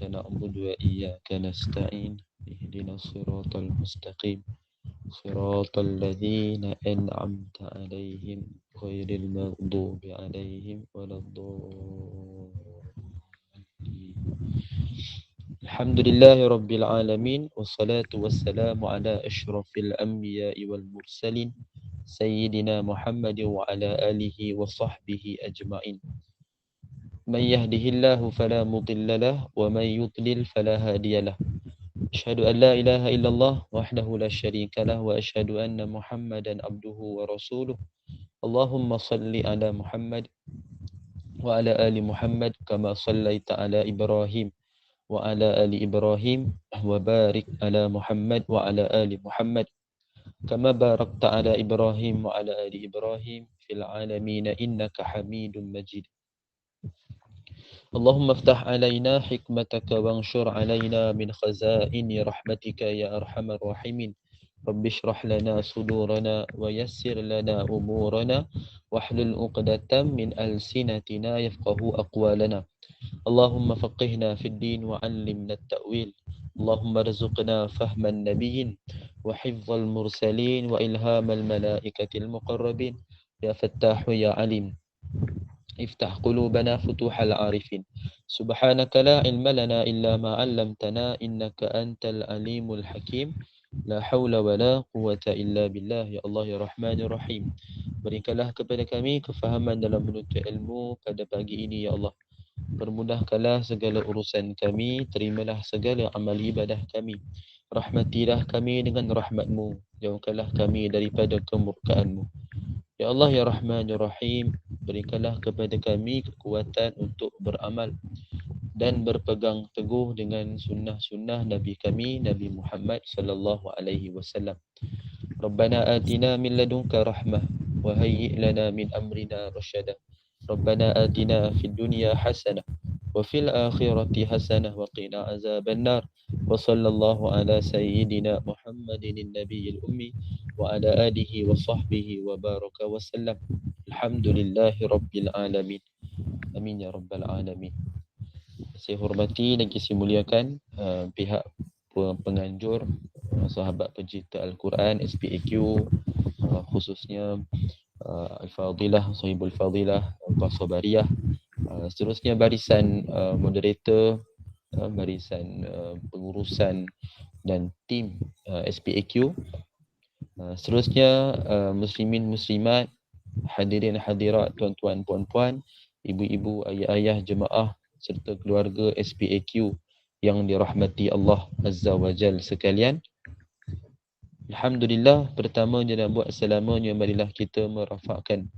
نعبد وإياك نستعين اهدنا الصراط المستقيم صراط الذين أنعمت عليهم غير المغضوب عليهم ولا الضالين. الحمد لله رب العالمين والصلاة والسلام على أشرف الأنبياء والمرسلين سيدنا محمد وعلى آله وصحبه أجمعين. من يهده الله فلا مضل له ومن يضلل فلا هادي له. أشهد أن لا إله إلا الله وحده لا شريك له وأشهد أن محمدا عبده ورسوله. اللهم صل على محمد وعلى آل محمد كما صليت على إبراهيم وعلى آل إبراهيم وبارك على محمد وعلى آل محمد كما باركت على إبراهيم وعلى آل إبراهيم في العالمين إنك حميد مجيد. اللهم افتح علينا حكمتك وانشر علينا من خزائن رحمتك يا أرحم الراحمين. رب اشرح لنا صدورنا ويسر لنا أمورنا واحلل عقدة من ألسنتنا يفقه أقوالنا. اللهم فقهنا في الدين وعلمنا التأويل. اللهم ارزقنا فهم النبيين وحفظ المرسلين وإلهام الملائكة المقربين. يا فتاح يا عليم افتح قلوبنا فتوح العارفين. سبحانك لا علم لنا إلا ما علمتنا إنك أنت العليم الحكيم. لا حول ولا قوة إلا بالله. Ya Allah ya Rahman ya Rahim, berikanlah kepada kami kefahaman dalam menuntut ilmu pada pagi ini ya Allah. Permudahkanlah segala urusan kami, terimalah segala amal ibadah kami. Rahmatilah kami dengan rahmatmu, jauhkanlah kami daripada kemurkaanmu. Ya Allah ya Rahman ya Rahim, berikanlah kepada kami kekuatan untuk beramal dan berpegang teguh dengan sunnah-sunnah Nabi kami, Nabi Muhammad sallallahu alaihi wasallam. Rabbana atina min ladunka rahmah wa hayyi' lana min amrina rasyada. Rabbana atina fid dunya hasanah wa fil akhirati hasanah wa qina azaban nar. Wa sallallahu ala sayyidina Muhammadin nabiyil ummi wa ala alihi wa sahbihi wa baraka wa sallam. Alhamdulillahi rabbil alamin. Amin ya rabbal alamin. Saya hormati dan saya muliakan pihak penganjur, sahabat pencipta Al-Quran, SPAQ, khususnya Al-Fadilah, Sahibul Fadilah, Pak Sabariyah, seterusnya barisan moderator, barisan pengurusan dan tim SPAQ, seterusnya muslimin muslimat, hadirin hadirat, tuan-tuan puan-puan, ibu-ibu, ayah-ayah jemaah serta keluarga SPAQ yang dirahmati Allah Azza wa Jal sekalian. Alhamdulillah, pertamanya dan buat selamanya marilah kita merafakkan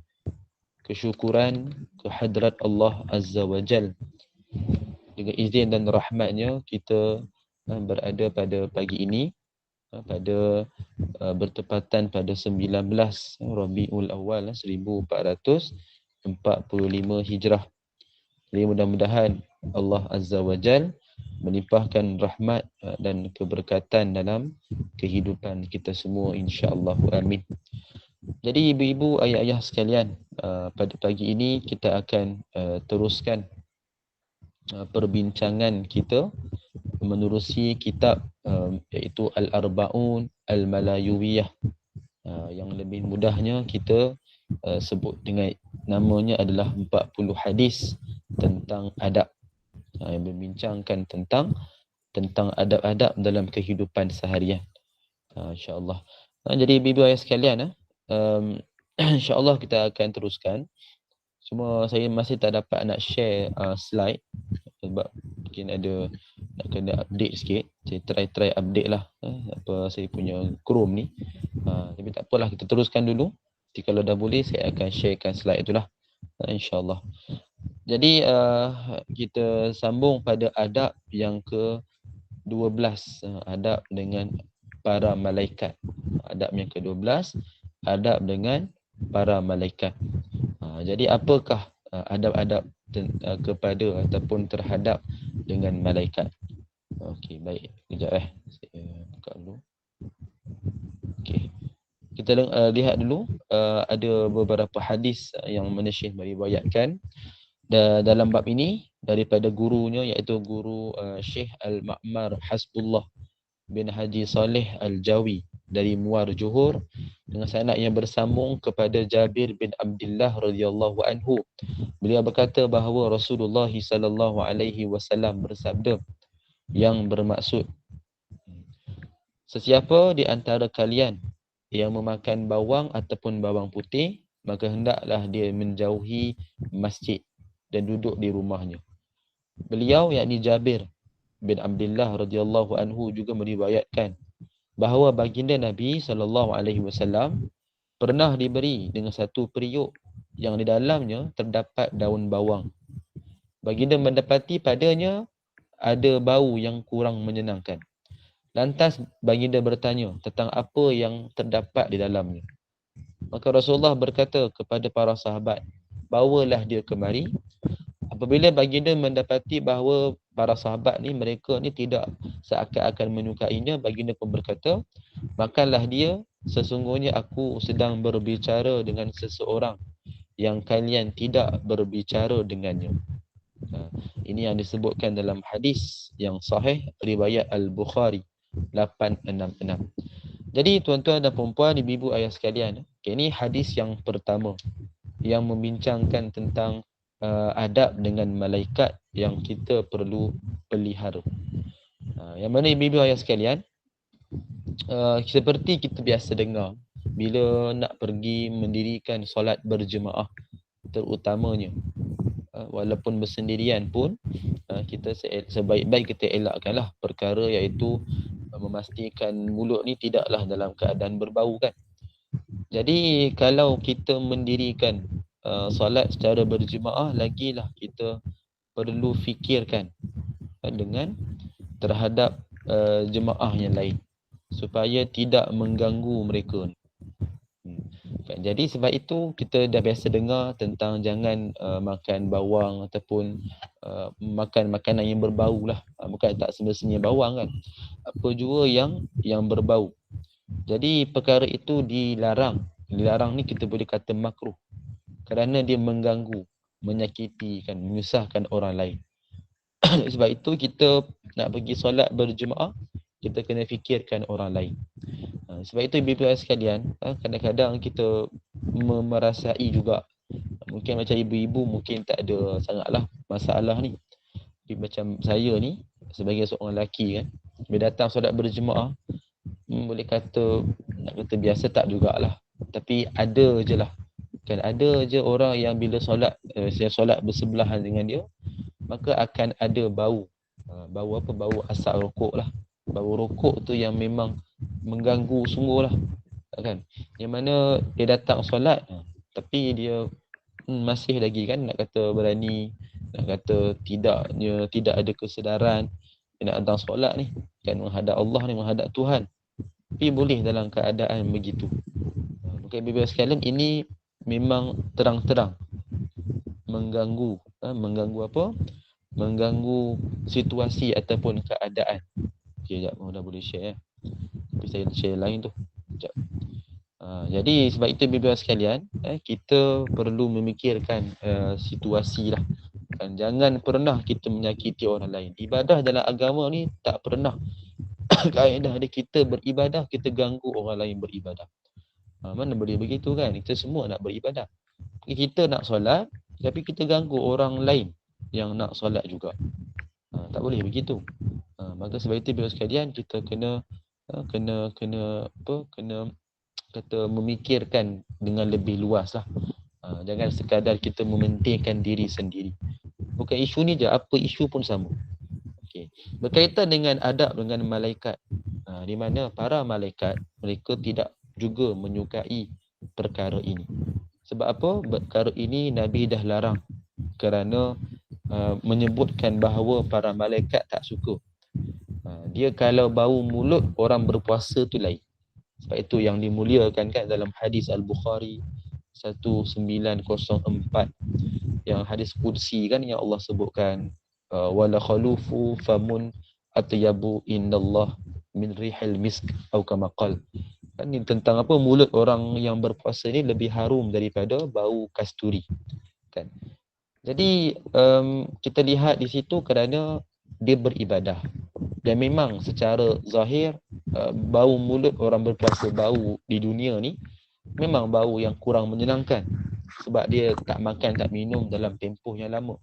kesyukuran kehadrat Allah Azza wa Jal. Dengan izin dan rahmatnya kita berada pada pagi ini pada bertepatan pada 19 Rabiul Awal 1445 Hijrah. Jadi mudah-mudahan Allah Azza wa Jal melimpahkan rahmat dan keberkatan dalam kehidupan kita semua, insya-Allah. Amin. Jadi ibu-ibu, ayah-ayah sekalian, pada pagi ini kita akan teruskan perbincangan kita menerusi kitab iaitu Al-Arba'un Al-Malayuwiyah. Yang lebih mudahnya kita sebut dengan namanya adalah 40 hadis tentang adab, yang membincangkan tentang adab-adab dalam kehidupan seharian, insya-Allah. Jadi ibu-ibu ayah sekalian, insya-Allah kita akan teruskan. Cuma saya masih tak dapat nak share slide sebab mungkin ada nak kena update sikit. Saya try update lah apa saya punya Chrome ni. Tapi tak apalah, kita teruskan dulu. Jadi kalau dah boleh saya akan sharekan slide itulah, insya-Allah. Jadi kita sambung pada adab yang ke-12, adab dengan para malaikat. Adab yang ke-12, adab dengan para malaikat. Jadi apakah adab-adab kepada ataupun terhadap dengan malaikat? Okey, baik. Kejap saya buka dulu. Okey. Kita lihat dulu, ada beberapa hadis yang mana Syekh meriwayatkan dalam bab ini. daripada gurunya, iaitu guru Syekh Al-Ma'mar Hasbullah bin Haji Saleh Al-Jawi dari Muar Johor, dengan sanad yang bersambung kepada Jabir bin Abdullah radhiyallahu anhu. Beliau berkata bahawa Rasulullah sallallahu alaihi wasallam bersabda, yang bermaksud, sesiapa di antara kalian yang memakan bawang ataupun bawang putih, maka hendaklah dia menjauhi masjid dan duduk di rumahnya. Beliau, yakni Jabir bin Abdullah radhiyallahu anhu, juga meriwayatkan bahawa baginda Nabi sallallahu alaihi wasallam pernah diberi dengan satu periuk yang di dalamnya terdapat daun bawang. Baginda mendapati padanya ada bau yang kurang menyenangkan. Lantas baginda bertanya tentang apa yang terdapat di dalamnya. Maka Rasulullah berkata kepada para sahabat, bawalah dia kemari. Apabila baginda mendapati bahawa para sahabat ni, mereka ni tidak seakan-akan menyukainya, baginda pun berkata, makanlah dia, sesungguhnya aku sedang berbicara dengan seseorang yang kalian tidak berbicara dengannya. Ini yang disebutkan dalam hadis yang sahih riwayat Al-Bukhari 866. Jadi tuan-tuan dan puan-puan, ibu-ibu ayah sekalian, ini hadis yang pertama yang membincangkan tentang adab dengan malaikat yang kita perlu pelihara. Yang mana ibu-ibu ayah sekalian, seperti kita biasa dengar bila nak pergi mendirikan solat berjemaah, terutamanya walaupun bersendirian pun, kita sebaik-baik kita elakkanlah perkara iaitu memastikan mulut ni tidaklah dalam keadaan berbau kan. Jadi kalau kita mendirikan solat secara berjemaah, lagilah kita perlu fikirkan dengan terhadap jemaah yang lain supaya tidak mengganggu mereka. Jadi sebab itu kita dah biasa dengar tentang jangan makan bawang ataupun makan makanan yang berbau lah. Bukan tak semestinya bawang kan, apa jua yang berbau. Jadi perkara itu dilarang. Dilarang ni kita boleh kata makruh kerana dia mengganggu, menyakiti kan, menyusahkan orang lain. Sebab itu kita nak pergi solat berjemaah, kita kena fikirkan orang lain. Sebab itu ibu-ibu sekalian, kadang-kadang kita merasai juga, mungkin macam ibu-ibu mungkin tak ada sangatlah masalah ni. Tapi macam saya ni sebagai seorang lelaki kan, bila datang solat berjemaah, boleh kata, nak kata biasa tak jugalah, tapi ada je lah kan, ada je orang yang bila solat, saya solat bersebelahan dengan dia, maka akan ada bau. Bau apa? Bau asap rokok lah. Bau rokok tu yang memang mengganggu sungguh lah kan. Yang mana dia datang solat, tapi dia masih lagi kan, nak kata berani, nak kata tidak ada kesedaran, dia nak datang solat ni kan, menghadap Allah ni, menghadap Tuhan, tapi boleh dalam keadaan begitu. Maka ibu-ibu sekalian, ini memang terang-terang mengganggu. Mengganggu apa? Mengganggu situasi ataupun keadaan. Okay, sekejap, dah boleh share. Tapi saya share lain tu. Sekejap. Jadi sebab itu ibu-ibu sekalian, kita perlu memikirkan situasi lah. Kan, jangan pernah kita menyakiti orang lain. Ibadah dalam agama ni tak pernah kaedah dia kita beribadah, kita ganggu orang lain beribadah. Mana boleh begitu kan? Kita semua nak beribadah. Kita nak solat, tapi kita ganggu orang lain yang nak solat juga. Tak boleh begitu. Maka sebab itu ibu sekalian, kita kena kata memikirkan dengan lebih luas lah. Jangan sekadar kita mementingkan diri sendiri. Bukan isu ni je, apa isu pun sama. Okay. Berkaitan dengan adab dengan malaikat, di mana para malaikat, mereka tidak juga menyukai perkara ini. Sebab apa? Perkara ini Nabi dah larang kerana menyebutkan bahawa para malaikat tak suka. Dia kalau bau mulut orang berpuasa tu lain. Sebab itu yang dimuliakan kan dalam hadis Al-Bukhari 1904, yang hadis qudsi kan, yang Allah sebutkan wala khalufu famun atyabu indallah min rihil misk atau kama qal. Kan ini tentang apa? Mulut orang yang berpuasa ni lebih harum daripada bau kasturi kan. Jadi kita lihat di situ kerana dia beribadah. Dan memang secara zahir bau mulut orang berpuasa, bau di dunia ni memang bau yang kurang menyenangkan. Sebab dia tak makan, tak minum dalam tempoh yang lama.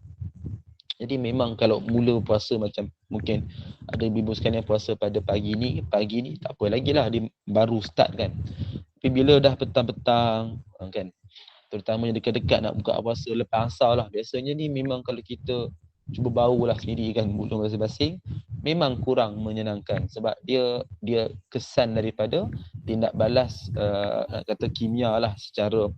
Jadi memang kalau mula puasa macam mungkin ada ibu sekalian puasa pada pagi ni tak apa lagi lah, dia baru start kan. Tapi bila dah petang-petang kan, terutamanya dekat-dekat nak buka puasa lepas asar lah, biasanya ni memang kalau kita cuba bau lah sendiri kan mulut masing-masing, memang kurang menyenangkan sebab dia kesan daripada tindak balas nak kata kimia lah secara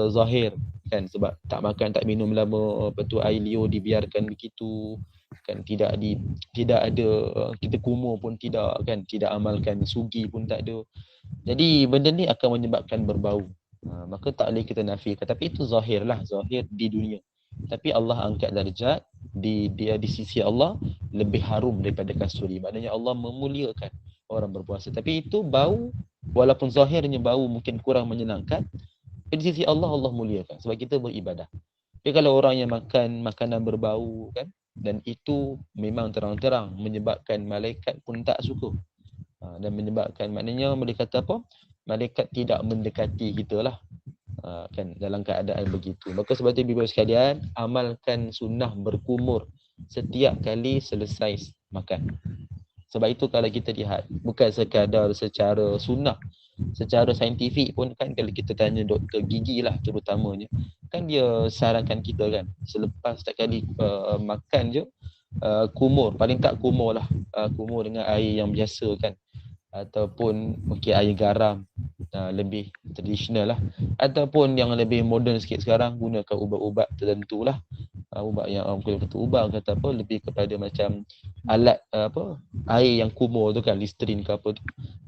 zahir kan, sebab tak makan tak minum lama, lepas tu air liur dibiarkan begitu kan, tidak ada kita kumur pun tidak kan, tidak amalkan sugi pun tak ada. Jadi benda ni akan menyebabkan berbau. Maka tak boleh kita nafikan, tapi itu zahir lah, zahir di dunia. Tapi Allah angkat darjat di sisi Allah lebih harum daripada kasturi. Maknanya Allah memuliakan orang berpuasa. Tapi itu bau, walaupun zahirnya bau mungkin kurang menyenangkan, tapi di sisi Allah, Allah muliakan sebab kita beribadah. Tapi kalau orang yang makan makanan berbau kan, dan itu memang terang-terang menyebabkan malaikat pun tak suka. Dan menyebabkan, maknanya mereka kata apa? Malaikat tidak mendekati kita lah. Kan dalam keadaan begitu. Maka sebab itu ibu sekalian, amalkan sunnah berkumur setiap kali selesai makan. Sebab itu kalau kita lihat, bukan sekadar secara sunnah, secara saintifik pun kan, kalau kita tanya doktor gigi lah terutamanya, kan dia sarankan kita kan, selepas setiap kali makan je, kumur, paling tak kumur lah, kumur dengan air yang biasa kan, ataupun mungkin air garam, lebih tradisional lah, ataupun yang lebih moden sikit sekarang gunakan ubat-ubat tertentu lah, ubat yang orang kata ubat, kata apa, lebih kepada macam alat air yang kumur tu kan, Listerine ke apa tu.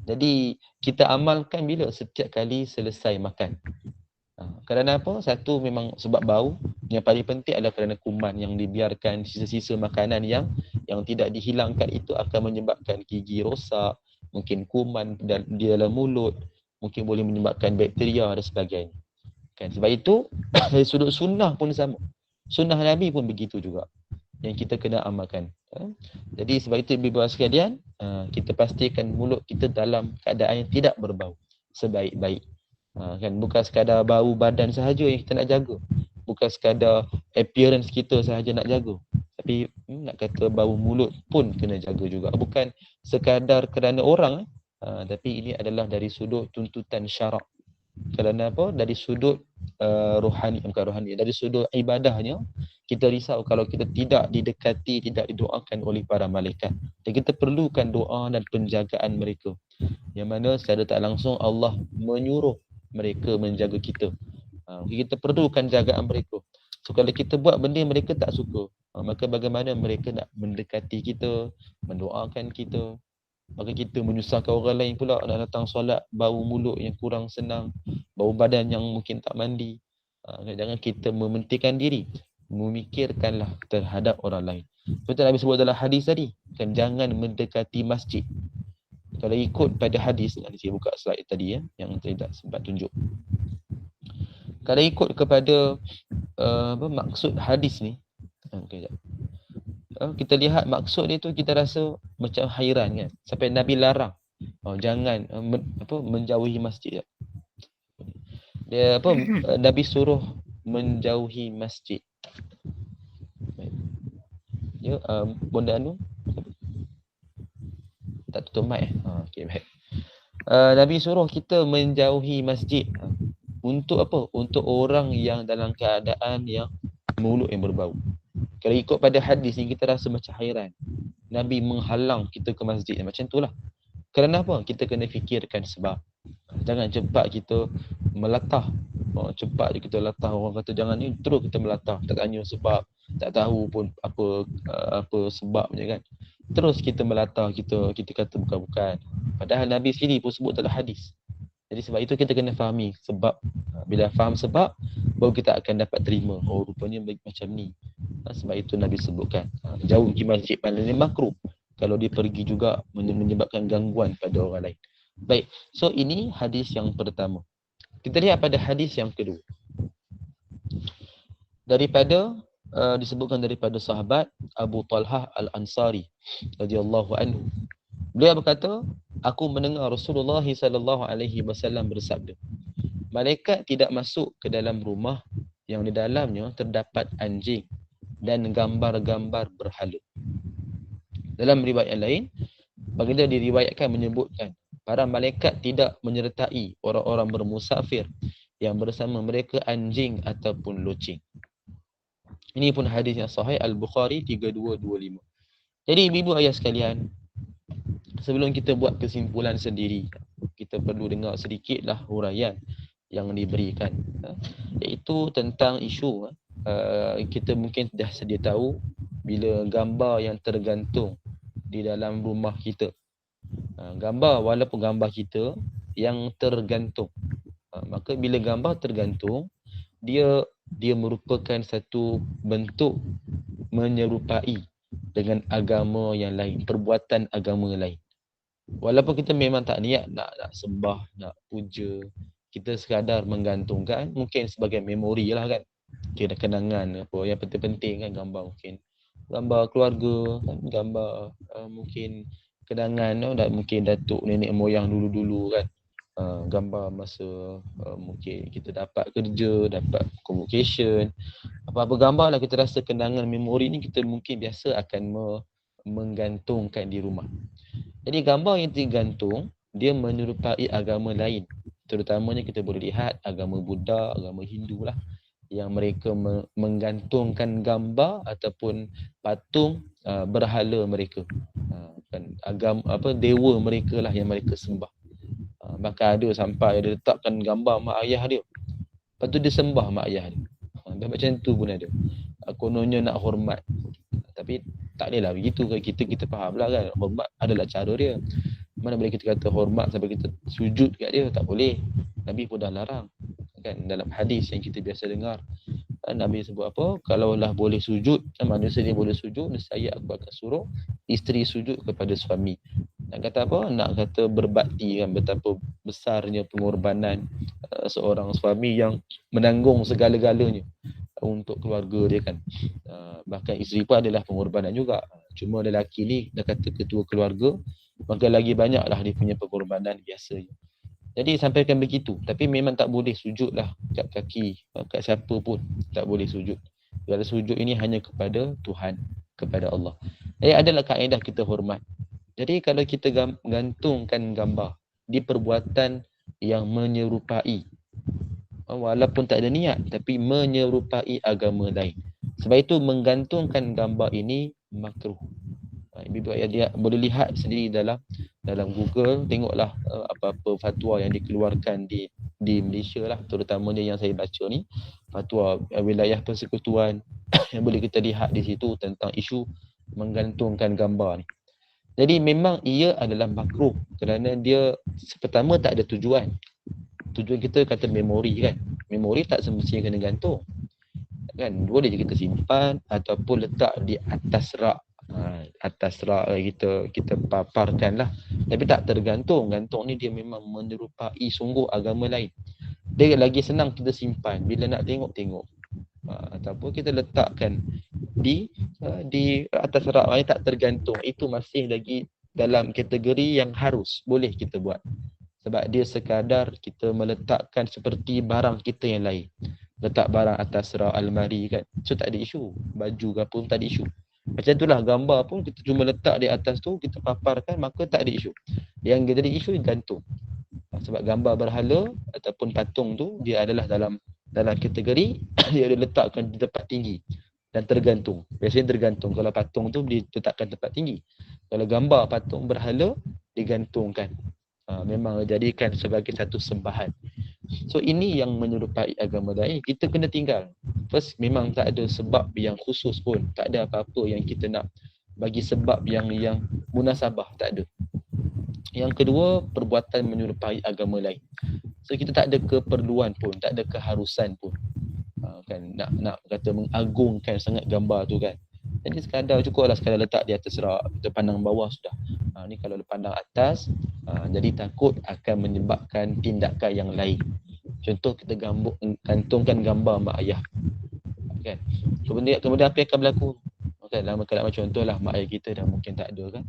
Jadi kita amalkan bila? Setiap kali selesai makan. Kerana apa? Satu memang sebab bau, yang paling penting adalah kerana kuman yang dibiarkan, sisa-sisa makanan yang tidak dihilangkan itu akan menyebabkan gigi rosak, mungkin kuman di dalam mulut, mungkin boleh menyebabkan bakteria dan sebagainya. Kan, sebab itu dari sudut sunnah pun sama. Sunnah Nabi pun begitu juga yang kita kena amalkan. Jadi sebab itu ibu bapa sekalian, kita pastikan mulut kita dalam keadaan yang tidak berbau sebaik-baik. Kan, bukan sekadar bau badan sahaja yang kita nak jaga, bukan sekadar appearance kita sahaja nak jaga, tapi nak kata bau mulut pun kena jaga juga, bukan sekadar kerana orang, tapi ini adalah dari sudut tuntutan syarak. Kerana apa? Dari sudut bukan rohani, dari sudut ibadahnya, kita risau kalau kita tidak didekati, tidak didoakan oleh para malaikat. Dan kita perlukan doa dan penjagaan mereka, yang mana secara tak langsung Allah menyuruh mereka menjaga kita. Kita perlukan jagaan mereka. So kalau kita buat benda mereka tak suka, maka bagaimana mereka nak mendekati kita, mendoakan kita? Maka kita menyusahkan orang lain pula nak datang solat, bau mulut yang kurang senang, bau badan yang mungkin tak mandi. Jangan kita mementingkan diri, memikirkanlah terhadap orang lain. Seperti Nabi sebut dalam hadis tadi, kan, jangan mendekati masjid. Kalau ikut pada hadis, nanti saya buka slide tadi yang saya tak sempat tunjuk. Kalau ikut kepada maksud hadis ni, kita lihat maksud dia tu, kita rasa macam hairan kan, sampai Nabi larang jangan menjauhi masjid. Dia Nabi suruh menjauhi masjid. Ya, Bunda Anu tak tutup mic okey, baik. Nabi suruh kita menjauhi masjid. Untuk apa? Untuk orang yang dalam keadaan yang mulut yang berbau. Kalau ikut pada hadis ni, kita rasa macam hairan. Nabi menghalang kita ke masjid. Macam itulah. Kerana apa? Kita kena fikirkan sebab. Jangan cepat kita melatah. Cepat je kita latah. Orang kata jangan ni, terus kita melatah. Tak tanya sebab. Tak tahu pun apa sebabnya kan. Terus kita melatah, kita kata bukan-bukan. Padahal Nabi sendiri pun sebut dalam hadis. Jadi sebab itu kita kena fahami sebab. Bila faham sebab, baru kita akan dapat terima. Oh, rupanya macam ni. Sebab itu Nabi sebutkan, jauh pergi masjid paling makruh kalau dia pergi juga menyebabkan gangguan pada orang lain. Baik, so ini hadis yang pertama. Kita lihat pada hadis yang kedua. Daripada disebutkan daripada sahabat Abu Talhah Al-Ansari radhiyallahu anhu. Beliau berkata, aku mendengar Rasulullah sallallahu alaihi wasallam bersabda, malaikat tidak masuk ke dalam rumah yang di dalamnya terdapat anjing dan gambar-gambar berhala. Dalam riwayat yang lain, baginda diriwayatkan menyebutkan, para malaikat tidak menyertai orang-orang bermusafir yang bersama mereka anjing ataupun loceng. Ini pun hadis yang sahih Al-Bukhari 3225. Jadi ibu-ibu ayah sekalian, sebelum kita buat kesimpulan sendiri, kita perlu dengar sedikitlah huraian yang diberikan, iaitu tentang isu kita mungkin dah sedia tahu bila gambar yang tergantung di dalam rumah kita, gambar walaupun gambar kita yang tergantung, maka bila gambar tergantung, dia merupakan satu bentuk menyerupai dengan agama yang lain, perbuatan agama lain. Walaupun kita memang tak niat nak sembah, nak puja, kita sekadar menggantungkan, mungkin sebagai memori lah kan, kira kenangan apa yang penting-penting kan, gambar mungkin gambar keluarga kan, gambar mungkin kenangan mungkin datuk nenek moyang dulu-dulu kan, gambar masa mungkin kita dapat kerja, dapat convocation, apa-apa gambar lah kita rasa kenangan memori ni kita mungkin biasa akan menggantungkan di rumah. Jadi gambar yang digantung, dia menyerupai agama lain. Terutamanya kita boleh lihat agama Buddha, agama Hindu lah, yang mereka menggantungkan gambar ataupun patung berhala mereka. Kan agama apa, dewa mereka lah yang mereka sembah. Bahkan ada sampai dia letakkan gambar mak ayah dia. Lepas tu dia sembah mak ayah dia. Dan macam tu pun ada. Kononnya nak hormat. Tapi tak adalah begitu. Kita faham lah kan, hormat adalah cara dia. Mana boleh kita kata hormat sampai kita sujud kat dia, tak boleh. Nabi pun dah larang kan, dalam hadis yang kita biasa dengar, Nabi sebut apa, kalaulah boleh sujud, manusia ni boleh sujud, nescaya aku akan suruh isteri sujud kepada suami. Nak kata apa? Nak kata berbakti kan, betapa besarnya pengorbanan seorang suami yang menanggung segala-galanya untuk keluarga dia kan. Bahkan isteri pun adalah pengorbanan juga. Cuma lelaki ni dah kata ketua keluarga, maka lagi banyaklah dia punya pengorbanan biasanya. Jadi sampaikan begitu, tapi memang tak boleh sujud lah kat kaki, kat siapa pun tak boleh sujud. Kalau sujud ini hanya kepada Tuhan, kepada Allah. Jadi adalah kaedah kita hormat. Jadi kalau kita gantungkan gambar di perbuatan yang menyerupai, walaupun tak ada niat, tapi menyerupai agama lain, sebab itu menggantungkan gambar ini makruh. Ibu ayah dia boleh lihat sendiri dalam Google, tengoklah apa-apa fatwa yang dikeluarkan di Malaysia lah, terutamanya yang saya baca ni, fatwa wilayah persekutuan yang boleh kita lihat di situ tentang isu menggantungkan gambar ni. Jadi memang ia adalah makruh kerana dia pertama tak ada tujuan. Tujuan kita kata memori kan. Memori tak semestinya kena gantung. Kan boleh je kita simpan ataupun letak di atas rak. Atas rak kita paparkan lah. Tapi tak tergantung. Gantung ni dia memang menyerupai sungguh agama lain. Dia lagi senang kita simpan. Bila nak tengok. Ataupun kita letakkan di atas rak ni tak tergantung. Itu masih lagi dalam kategori yang harus. Boleh kita buat. Sebab dia sekadar kita meletakkan seperti barang kita yang lain. Letak barang atas rak almari kan. So tak ada isu. Baju ke apa pun tak ada isu. Macam itulah gambar pun kita cuma letak di atas tu, kita paparkan, maka tak ada isu. Yang jadi isu gantung. Sebab gambar berhala ataupun patung tu dia adalah dalam kategori dia diletakkan di tempat tinggi dan tergantung. Biasanya tergantung. Kalau patung tu diletakkan tempat tinggi. Kalau gambar patung berhala digantungkan. Memang dijadikan sebagai satu sembahan. So ini yang menyerupai agama lain, kita kena tinggal. First, memang tak ada sebab yang khusus pun, tak ada apa-apa yang kita nak bagi sebab yang munasabah, tak ada. Yang kedua, perbuatan menyerupai agama lain. So kita tak ada keperluan pun, tak ada keharusan pun kan nak kata mengagungkan sangat gambar tu kan. Jadi cukuplah sekadar letak di atas rak, kita pandang bawah sudah. Ni kalau pandang atas, jadi takut akan menyebabkan tindakan yang lain. Contoh kita gantungkan gambar mak ayah. kan. Kemudian apa yang akan berlaku? Kan dalam keadaan macam contohlah mak ayah kita dah mungkin tak ada kan.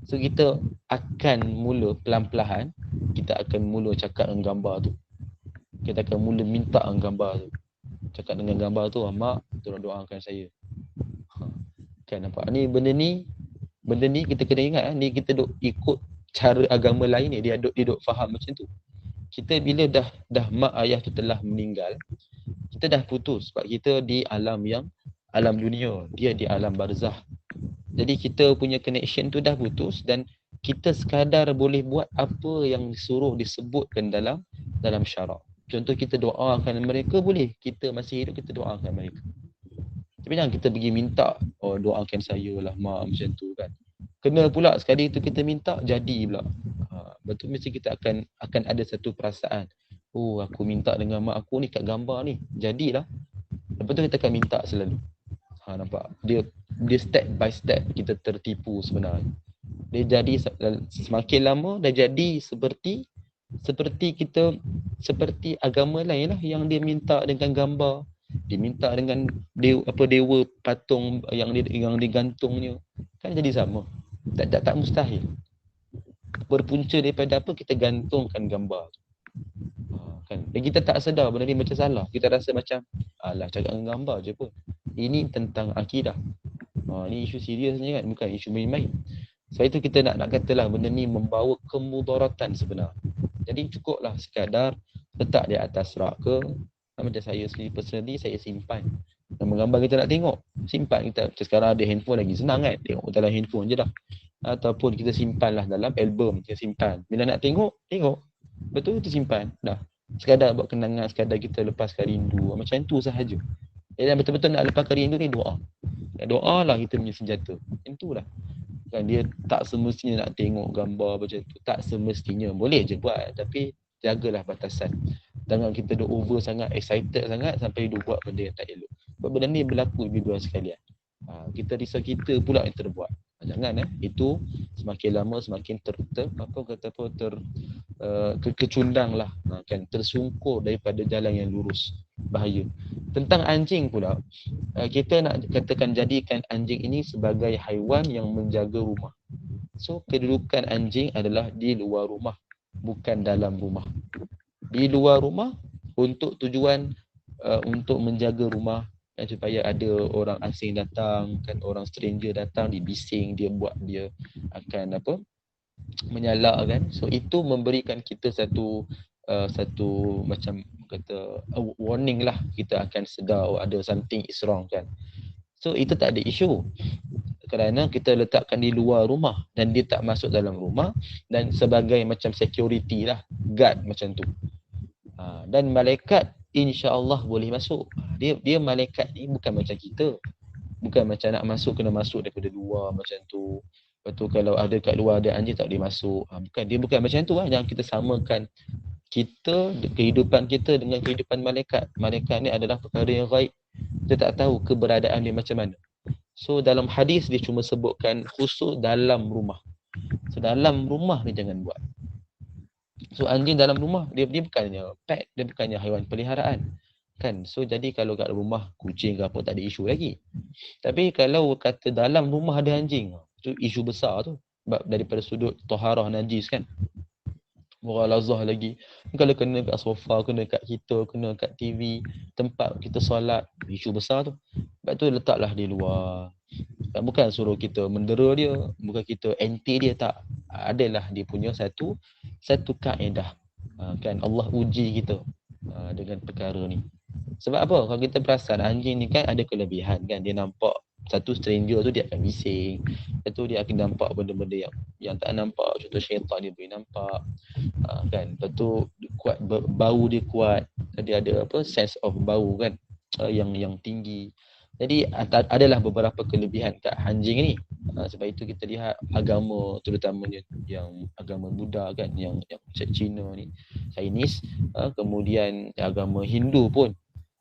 So kita akan mula pelan-pelan kita akan mula cakap dengan gambar tu. Kita akan mula minta dengan gambar tu. Cakap dengan gambar tu, mak tolong doakan saya. Kan nampak benda ni kita kena ingat ni kita duk ikut cara agama lain ni dia duk faham macam tu. Kita bila dah mak ayah tu telah meninggal, kita dah putus sebab kita di alam dunia, dia di alam barzah. Jadi kita punya connection tu dah putus dan kita sekadar boleh buat apa yang disuruh disebutkan dalam syarak. Contoh kita doakan mereka boleh, kita masih hidup kita doakan mereka. Tapi jangan kita pergi minta, oh doakan saya lah mak macam tu kan. Kena pula sekali tu kita minta jadi pula. Betul mesti kita akan ada satu perasaan. Oh aku minta dengan mak aku ni kat gambar ni, jadilah. Lepas tu kita akan minta selalu. Nampak? Dia step by step kita tertipu sebenarnya. Dia jadi semakin lama dah jadi seperti agama lain lah yang dia minta dengan gambar, dia minta dengan dewa patung yang digantungnya, kan jadi sama. Tak mustahil. Berpunca daripada apa? Kita gantungkan gambar tu. Kan? Dan kita tak sedar benda ni macam salah. Kita rasa macam alah cakap dengan gambar je pun. Ini tentang akidah. Ni isu serius ni kan, bukan isu main-main. Sebab itu kita nak katalah benda ni membawa kemudaratan sebenarnya. Jadi cukuplah sekadar letak di atas rak ke, macam saya sendiri personally saya simpan. Gambar kita nak tengok, simpan kita. Macam sekarang ada handphone lagi senang kan, tengok dalam handphone je dah. Ataupun kita simpanlah dalam album, kita simpan. Bila nak tengok, betul kita simpan dah. Sekadar buat kenangan, sekadar kita lepaskan rindu, macam tu sahaja. Jadi betul-betul nak lepaskan rindu ni doa. Doa lah kita punya senjata. Itulah. Kan dia tak semestinya nak tengok gambar macam tu, tak semestinya. Boleh je buat, tapi jagalah batasan. Jangan kita dah over sangat, excited sangat sampai dia buat benda yang tak elok. Sebab benda ni berlaku dua-dua sekalian. Kita risau kita pula yang terbuat. Jangan itu semakin lama semakin kecundang lah, kan, tersungkur daripada jalan yang lurus. Bahaya. Tentang anjing pula, kita nak katakan jadikan anjing ini sebagai haiwan yang menjaga rumah. So kedudukan anjing adalah di luar rumah, bukan dalam rumah. Di luar rumah untuk tujuan untuk menjaga rumah, kan, supaya ada orang asing datang, kan, orang stranger datang, dibising, dia akan menyalak kan. So itu memberikan kita satu macam kata warning lah, kita akan sedar ada something is wrong kan. So itu tak ada isu kerana kita letakkan di luar rumah dan dia tak masuk dalam rumah dan sebagai macam security lah, guard macam tu. Dan malaikat insya-Allah boleh masuk. Dia malaikat ni bukan macam kita. Bukan macam nak masuk kena masuk daripada luar macam tu. Lepas tu kalau ada kat luar ada anjing tak boleh masuk. Dia bukan macam tu lah. Jangan kita samakan kehidupan kita dengan kehidupan malaikat. Malaikat ni adalah perkara yang gaib. Kita tak tahu keberadaan dia macam mana. So dalam hadis dia cuma sebutkan khusus dalam rumah. So dalam rumah ni jangan buat. So anjing dalam rumah dia bukannya pet, dia bukannya haiwan peliharaan. Kan? So jadi kalau kat rumah kucing ke apa tak ada isu lagi. Tapi kalau kata dalam rumah ada anjing, tu isu besar tu. Sebab daripada sudut taharah najis kan. Mughalazah lagi. Kalau kena kat sofa, kena kat kita, kena kat TV, tempat kita solat, isu besar tu. Sebab tu letaklah di luar. Bukan suruh kita mendera dia, bukan kita anti dia, tak. Adalah dia punya satu kaedah. Kan Allah uji kita dengan perkara ni. Sebab apa? Kalau kita perasan anjing ni kan ada kelebihan kan, dia nampak satu stranger tu dia akan bising. Lepas tu dia akan nampak benda-benda yang tak nampak, contoh syaitan dia boleh nampak. Kan. Lepas tu kuat, bau dia kuat. Dia ada sense of bau kan, yang tinggi. Jadi adalah beberapa kelebihan kat anjing ni. Sebab itu kita lihat agama terutamanya yang agama Buddha kan, yang Cina ni, Chinese, kemudian agama Hindu pun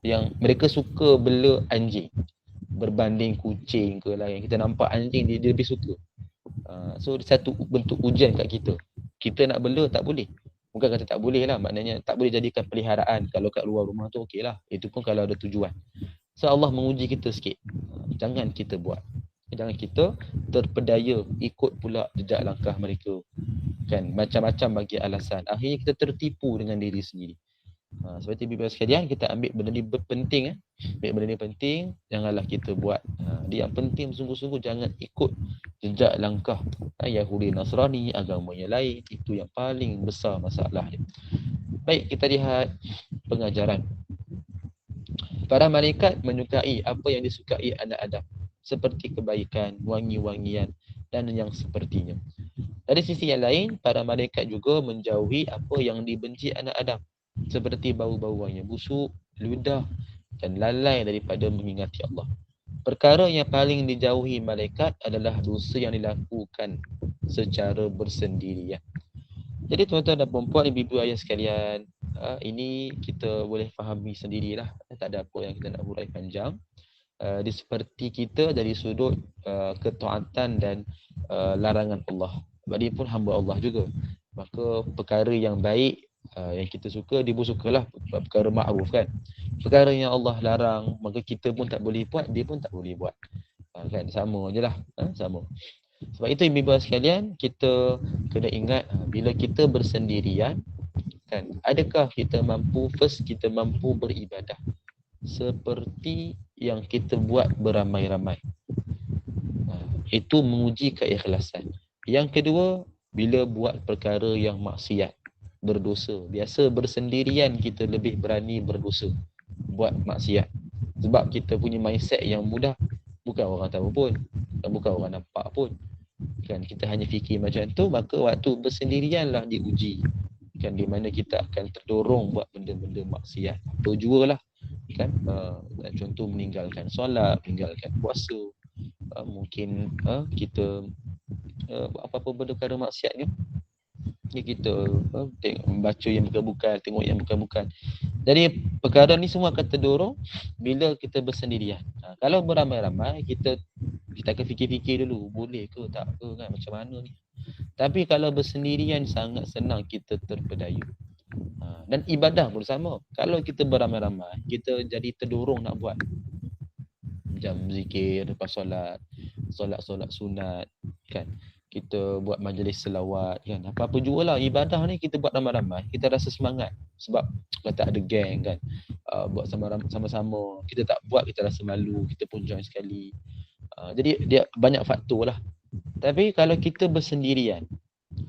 yang mereka suka bela anjing berbanding kucing ke lain. Kita nampak anjing dia lebih suka. So satu bentuk ujian kat kita. Kita nak bela tak boleh. Bukan kata tak boleh lah, maknanya tak boleh jadikan peliharaan. Kalau kat luar rumah tu okey lah. Itu pun kalau ada tujuan. So Allah menguji kita sikit. Jangan kita buat. Jangan kita terpedaya ikut pula jejak langkah mereka. Kan, macam-macam bagi alasan. Akhirnya kita tertipu dengan diri sendiri. Seperti Bibi sekalian, kita ambil benda ni penting. Ambil benda ni penting, janganlah kita buat. Dia yang penting sungguh-sungguh jangan ikut jejak langkah Yahudi Nasrani, agama yang lain. Itu yang paling besar masalah dia. Baik, kita lihat pengajaran. Para malaikat menyukai apa yang disukai anak Adam, seperti kebaikan, wangi-wangian dan yang sepertinya. Dari sisi yang lain, para malaikat juga menjauhi apa yang dibenci anak Adam, seperti bau-bauan yang busuk, ludah dan lalai daripada mengingati Allah. Perkara yang paling dijauhi malaikat adalah dosa yang dilakukan secara bersendirian. Jadi tuan-tuan dan puan-puan, ibu-ibu ayah sekalian, ini kita boleh fahami sendirilah. Tak ada apa yang kita nak hurai panjang. Dia seperti kita dari sudut ketaatan dan larangan Allah. Sebab dia pun hamba Allah juga. Maka perkara yang baik yang kita suka, dia pun sukalah. Perkara ma'ruf kan. Perkara yang Allah larang, maka kita pun tak boleh buat, dia pun tak boleh buat. Kan, sama je lah. Sama. Sebab itu ibu-ibu sekalian, kita kena ingat bila kita bersendirian, kan, adakah kita mampu, first kita mampu beribadah seperti yang kita buat beramai-ramai. Itu menguji keikhlasan. Yang kedua, bila buat perkara yang maksiat, berdosa. Biasa bersendirian kita lebih berani berdosa, buat maksiat. Sebab kita punya mindset yang mudah, bukan orang tahu pun, bukan orang nampak pun. Kan, kita hanya fikir macam tu, maka waktu bersendirianlah diuji. Kan, di mana kita akan terdorong buat benda-benda maksiat. Apa jualah. Kan, contoh meninggalkan solat, meninggalkan puasa, mungkin kita apa-apa benda perkara maksiat ni, kita baca yang bukan-bukan, tengok yang bukan-bukan. Jadi perkara ni semua akan terdorong bila kita bersendirian. Kalau beramai-ramai, kita akan fikir-fikir dulu, boleh ke tak ke kan, macam mana ni. Tapi kalau bersendirian sangat senang kita terpedaya. Dan ibadah pun sama. Kalau kita beramai-ramai, kita jadi terdorong nak buat. Macam zikir lepas solat, solat sunat kan. Kita buat majlis selawat kan. Apa-apa jugalah ibadah ni kita buat ramai-ramai, kita rasa semangat. Sebab kalau tak ada geng kan, buat sama-sama. Kita tak buat, kita rasa malu, kita pun join sekali. Jadi dia banyak faktor lah. Tapi kalau kita bersendirian,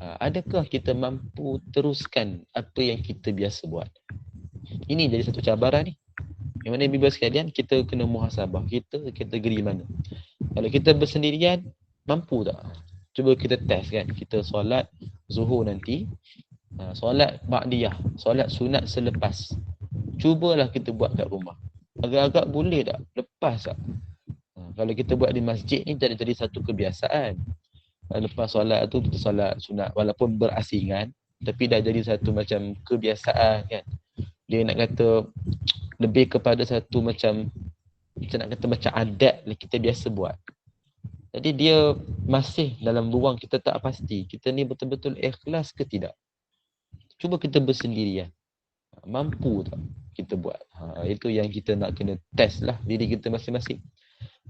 adakah kita mampu teruskan apa yang kita biasa buat? Ini jadi satu cabaran ni. Yang mana ibu sekalian, kita kena muhasabah. Kita kategori mana? Kalau kita bersendirian, mampu tak? Cuba kita test kan. Kita solat zuhur nanti, solat ba'diyah, solat sunat selepas. Cubalah kita buat kat rumah. Agak-agak boleh tak? Lepas tak? Kalau kita buat di masjid ni jadi satu kebiasaan. Lepas solat tu kita solat sunat walaupun berasingan, tapi dah jadi satu macam kebiasaan kan. Dia nak kata lebih kepada satu macam, kita nak kata macam adat lah kita biasa buat. Jadi dia masih dalam ruang kita tak pasti, kita ni betul-betul ikhlas ke tidak. Cuba kita bersendirian, mampu tak kita buat. Itu yang kita nak kena test lah diri kita masing-masing.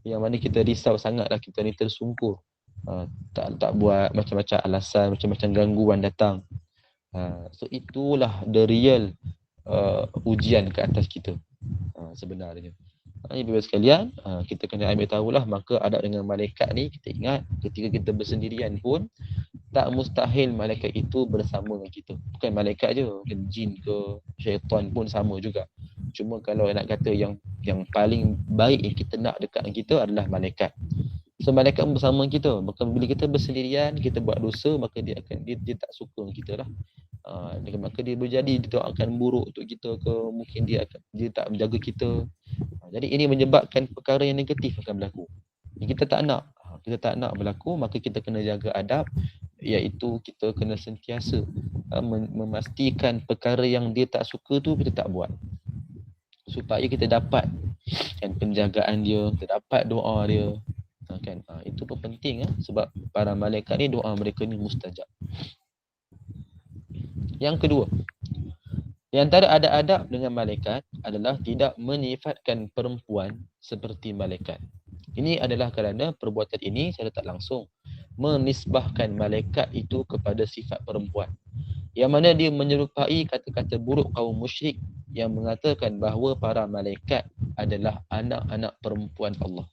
Yang mana kita risau sangat lah, kita ni tersungkur. Tak buat, macam-macam alasan, macam-macam gangguan datang. So itulah the real ujian ke atas kita sebenarnya. Ibu sekalian, kita kena ambil tahulah, maka adab dengan malaikat ni, kita ingat ketika kita bersendirian pun tak mustahil malaikat itu bersama dengan kita. Bukan malaikat je, jin ke syaitan pun sama juga. Cuma kalau nak kata yang paling baik yang kita nak dekat dengan kita adalah malaikat. So malaikat bersama kita. Maka bila kita bersendirian, kita buat dosa, maka dia tak suka dengan kita lah. Maka dia berjadi dia akan buruk untuk kita ke, mungkin dia tak menjaga kita. Jadi ini menyebabkan perkara yang negatif akan berlaku. Yang kita tak nak berlaku, maka kita kena jaga adab, iaitu kita kena sentiasa memastikan perkara yang dia tak suka tu kita tak buat, supaya kita dapat kan penjagaan dia, kita dapat doa dia kan. Itu pun penting sebab para malaikat ni doa mereka ni mustajab. Yang kedua, Di antara adab-adab dengan malaikat adalah tidak menyifatkan perempuan seperti malaikat. Ini adalah kerana perbuatan ini secara tak langsung menisbahkan malaikat itu kepada sifat perempuan. Yang mana dia menyerupai kata-kata buruk kaum musyrik yang mengatakan bahawa para malaikat adalah anak-anak perempuan Allah.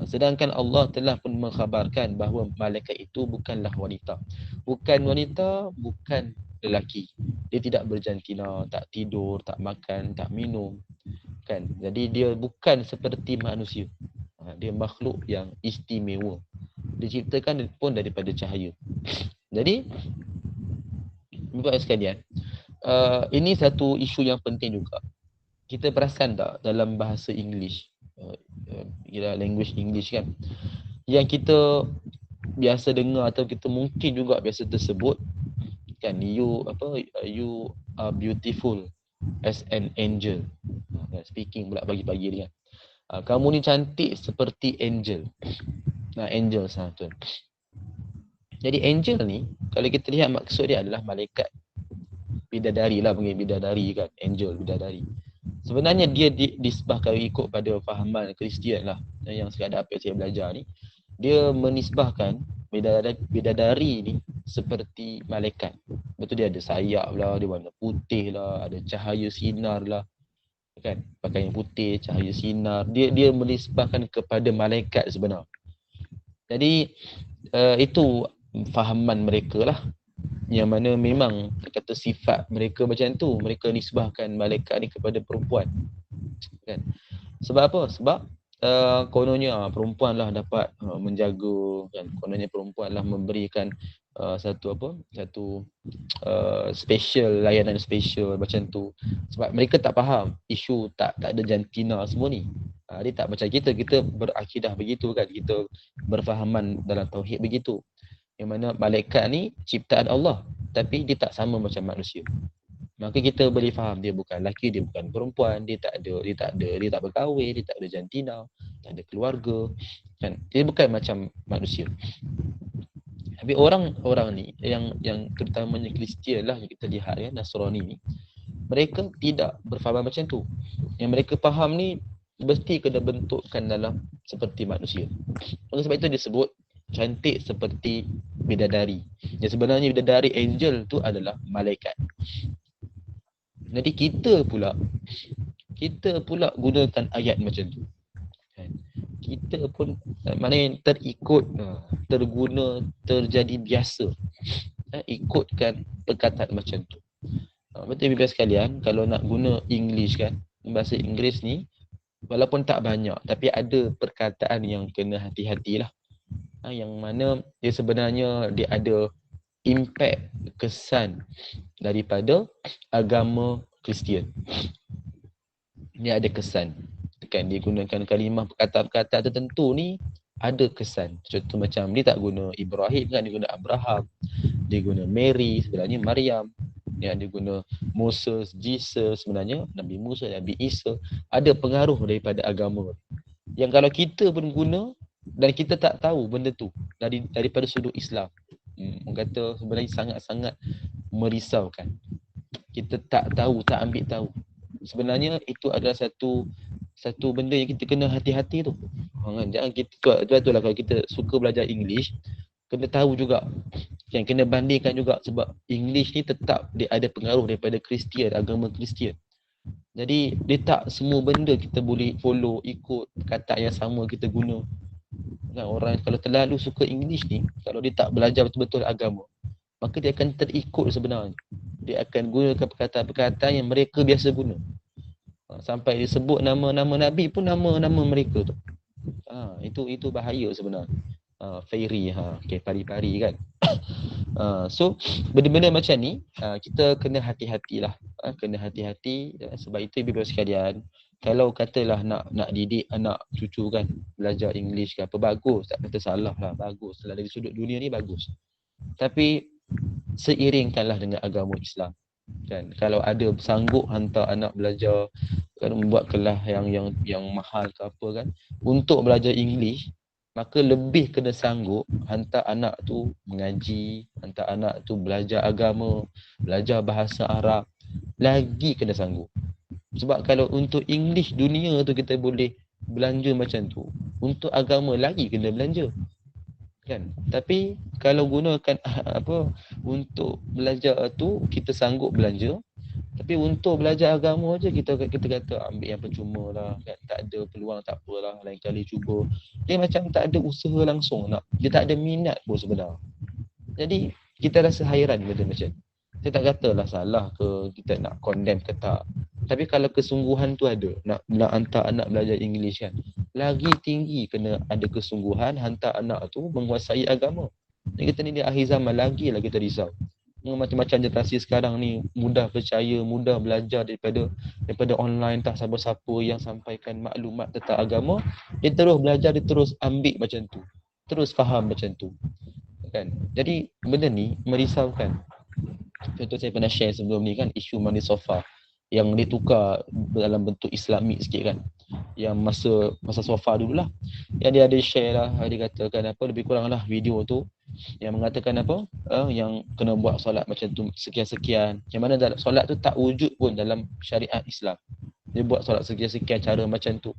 Sedangkan Allah telah pun mengkhabarkan bahawa malaikat itu bukanlah wanita. Bukan wanita, bukan lelaki. Dia tidak berjantina, tak tidur, tak makan, tak minum. Kan? Jadi dia bukan seperti manusia. Dia makhluk yang istimewa. Diciptakan pun daripada cahaya. Jadi, Bapak sekalian, ini satu isu yang penting juga. Kita perasan tak dalam bahasa English, language English kan, yang kita biasa dengar atau kita mungkin juga biasa tersebut kan, you are beautiful as an angel. Speaking pula pagi-pagi ni kan. Kamu ni cantik seperti angel. Angel tu. Jadi angel ni kalau kita lihat maksud dia adalah malaikat. Bidadari lah, panggil bidadari kan, angel, bidadari. Sebenarnya dia disbahkan ikut pada fahaman Kristian lah, yang sekadar apa yang saya belajar ni, dia menisbahkan bidadari ni seperti malaikat. Betul, dia ada sayap lah, dia warna putih lah, ada cahaya sinar lah kan, pakaian putih, cahaya sinar. Dia menisbahkan kepada malaikat sebenar. Jadi itu fahaman mereka lah, yang mana memang kata sifat mereka macam tu, mereka nisbahkan malaikat ni kepada perempuan kan. Sebab apa? Sebab kononnya perempuan lah dapat menjaga kan, kononnya perempuan lah memberikan satu special, layanan special macam tu. Sebab mereka tak faham isu tak ada jantina semua ni. Dia tak macam kita berakidah begitu kan, kita berfahaman dalam tauhid begitu, yang mana malaikat ni ciptaan Allah tapi dia tak sama macam manusia. Maka kita boleh faham dia bukan lelaki, dia bukan perempuan, dia tak berkahwin, dia tak ada jantina, tak ada keluarga kan. Dia bukan macam manusia. Tapi orang-orang ni yang terutamanya Kristian lah yang kita lihat kan, Nasrani ni, mereka tidak berfaham macam tu. Yang mereka faham ni mesti kena bentukkan dalam seperti manusia. Oleh sebab itu disebut cantik seperti bidadari. Yang sebenarnya bidadari angel tu adalah malaikat. Jadi kita pula gunakan ayat macam tu. Kita pun maknanya terikut, terguna, terjadi biasa ikutkan perkataan macam tu. Betul Bibi sekalian, kalau nak guna English kan, bahasa Inggeris ni walaupun tak banyak tapi ada perkataan yang kena hati-hatilah. Yang mana dia sebenarnya dia ada impact, kesan daripada agama Kristian. Dia ada kesan. Kan dia gunakan kalimah perkataan-perkataan tertentu ni ada kesan. Contoh macam dia tak guna Ibrahim kan, dia guna Abraham. Dia guna Mary, sebenarnya Maryam. Dia guna Moses, Jesus, sebenarnya Nabi Musa, Nabi Isa. Ada pengaruh daripada agama. Yang kalau kita pun guna dan kita tak tahu benda tu daripada sudut Islam, orang kata sebenarnya sangat-sangat merisaukan. Kita tak tahu, tak ambil tahu. Sebenarnya itu adalah satu benda yang kita kena hati-hati tu. Jangan kita, betul-betul lah kalau kita suka belajar English, kena tahu juga. Yang kena bandingkan juga, sebab English ni tetap dia ada pengaruh daripada Kristian, agama Kristian. Jadi dia tak semua benda kita boleh follow, ikut kata yang sama kita guna. Orang kalau terlalu suka English ni, kalau dia tak belajar betul-betul agama, maka dia akan terikut sebenarnya. Dia akan gunakan perkataan-perkataan yang mereka biasa guna. Sampai disebut nama-nama Nabi pun nama-nama mereka tu. Itu bahaya sebenarnya. Fairy, pari-pari kan. So benda-benda macam ni kita kena hati-hatilah. Kena hati-hati. Sebab itu ibu-ibu sekalian, kalau katalah nak didik anak cucu kan belajar English ke apa, bagus, tak kata salah lah, bagus lah, dari sudut dunia ni bagus. Tapi seiringkanlah dengan agama Islam kan. Kalau ada sanggup hantar anak belajar kan, membuat kelas yang mahal ke apa kan untuk belajar English, maka lebih kena sanggup hantar anak tu mengaji, hantar anak tu belajar agama, belajar bahasa Arab. lagi kena sanggup. Sebab kalau untuk English dunia tu kita boleh belanja macam tu, untuk agama lagi kena belanja. Kan? Tapi kalau gunakan untuk belajar tu kita sanggup belanja, tapi untuk belajar agama je kita kata ambil yang percuma lah kan, tak ada peluang tak apalah, lain kali cuba. Dia macam tak ada usaha langsung nak, dia tak ada minat pun sebenarnya. Jadi kita rasa hairan benda macam ni. Saya tak katalah salah ke kita nak condemn ke tak. Tapi kalau kesungguhan tu ada, nak hantar anak belajar English kan, lagi tinggi kena ada kesungguhan hantar anak tu menguasai agama. Jadi kita ni di akhir zaman lagi lah kita risau. Macam-macam generasi sekarang ni mudah percaya, mudah belajar daripada online, tak siapa-siapa yang sampaikan maklumat tentang agama. Dia terus belajar, dia terus ambil macam tu. Terus faham macam tu. Kan? Jadi benda ni merisaukan. Contoh saya pernah share sebelum ni kan, isu mandi sofa yang ditukar dalam bentuk Islamik sikit kan, yang masa sofa dululah, yang dia ada share lah, dia katakan apa, lebih kurang lah video tu yang mengatakan apa, yang kena buat solat macam tu sekian-sekian, yang mana dalam solat tu tak wujud pun dalam syariat Islam. Dia buat solat sekian-sekian cara macam tu.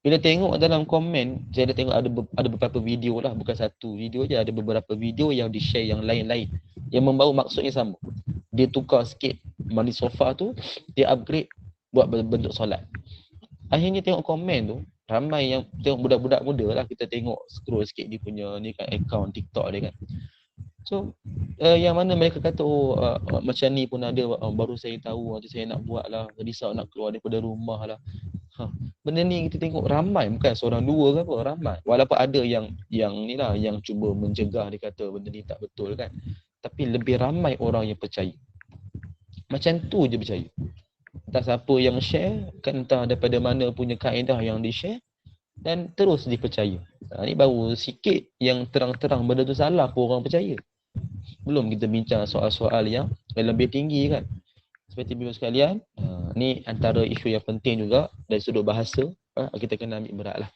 Bila tengok dalam komen, saya dah tengok ada beberapa video lah, bukan satu video je, ada beberapa video yang di-share yang lain-lain yang membawa maksudnya sama. Dia tukar sikit mandi sofa tu, dia upgrade buat bentuk solat. Akhirnya tengok komen tu, ramai yang tengok budak-budak muda lah, kita tengok scroll sikit dia punya ni kan, account TikTok dia kan. So yang mana mereka kata macam ni pun ada, baru saya tahu, saya nak buat lah, risau nak keluar daripada rumah lah. Benda ni kita tengok ramai, bukan seorang dua ke apa, ramai. Walaupun ada yang ni lah, yang cuba mencegah, dia kata benda ni tak betul kan. Tapi lebih ramai orang yang percaya. Macam tu je percaya. Entah siapa yang share, kan entah daripada mana punya kaedah yang di-share, dan terus dipercaya. Ni baru sikit yang terang-terang benda tu salah pun orang percaya. Belum kita bincang soal-soal yang lebih tinggi kan. Seperti ibu sekalian, ni antara isu yang penting juga dari sudut bahasa, kita kena ambil berat lah.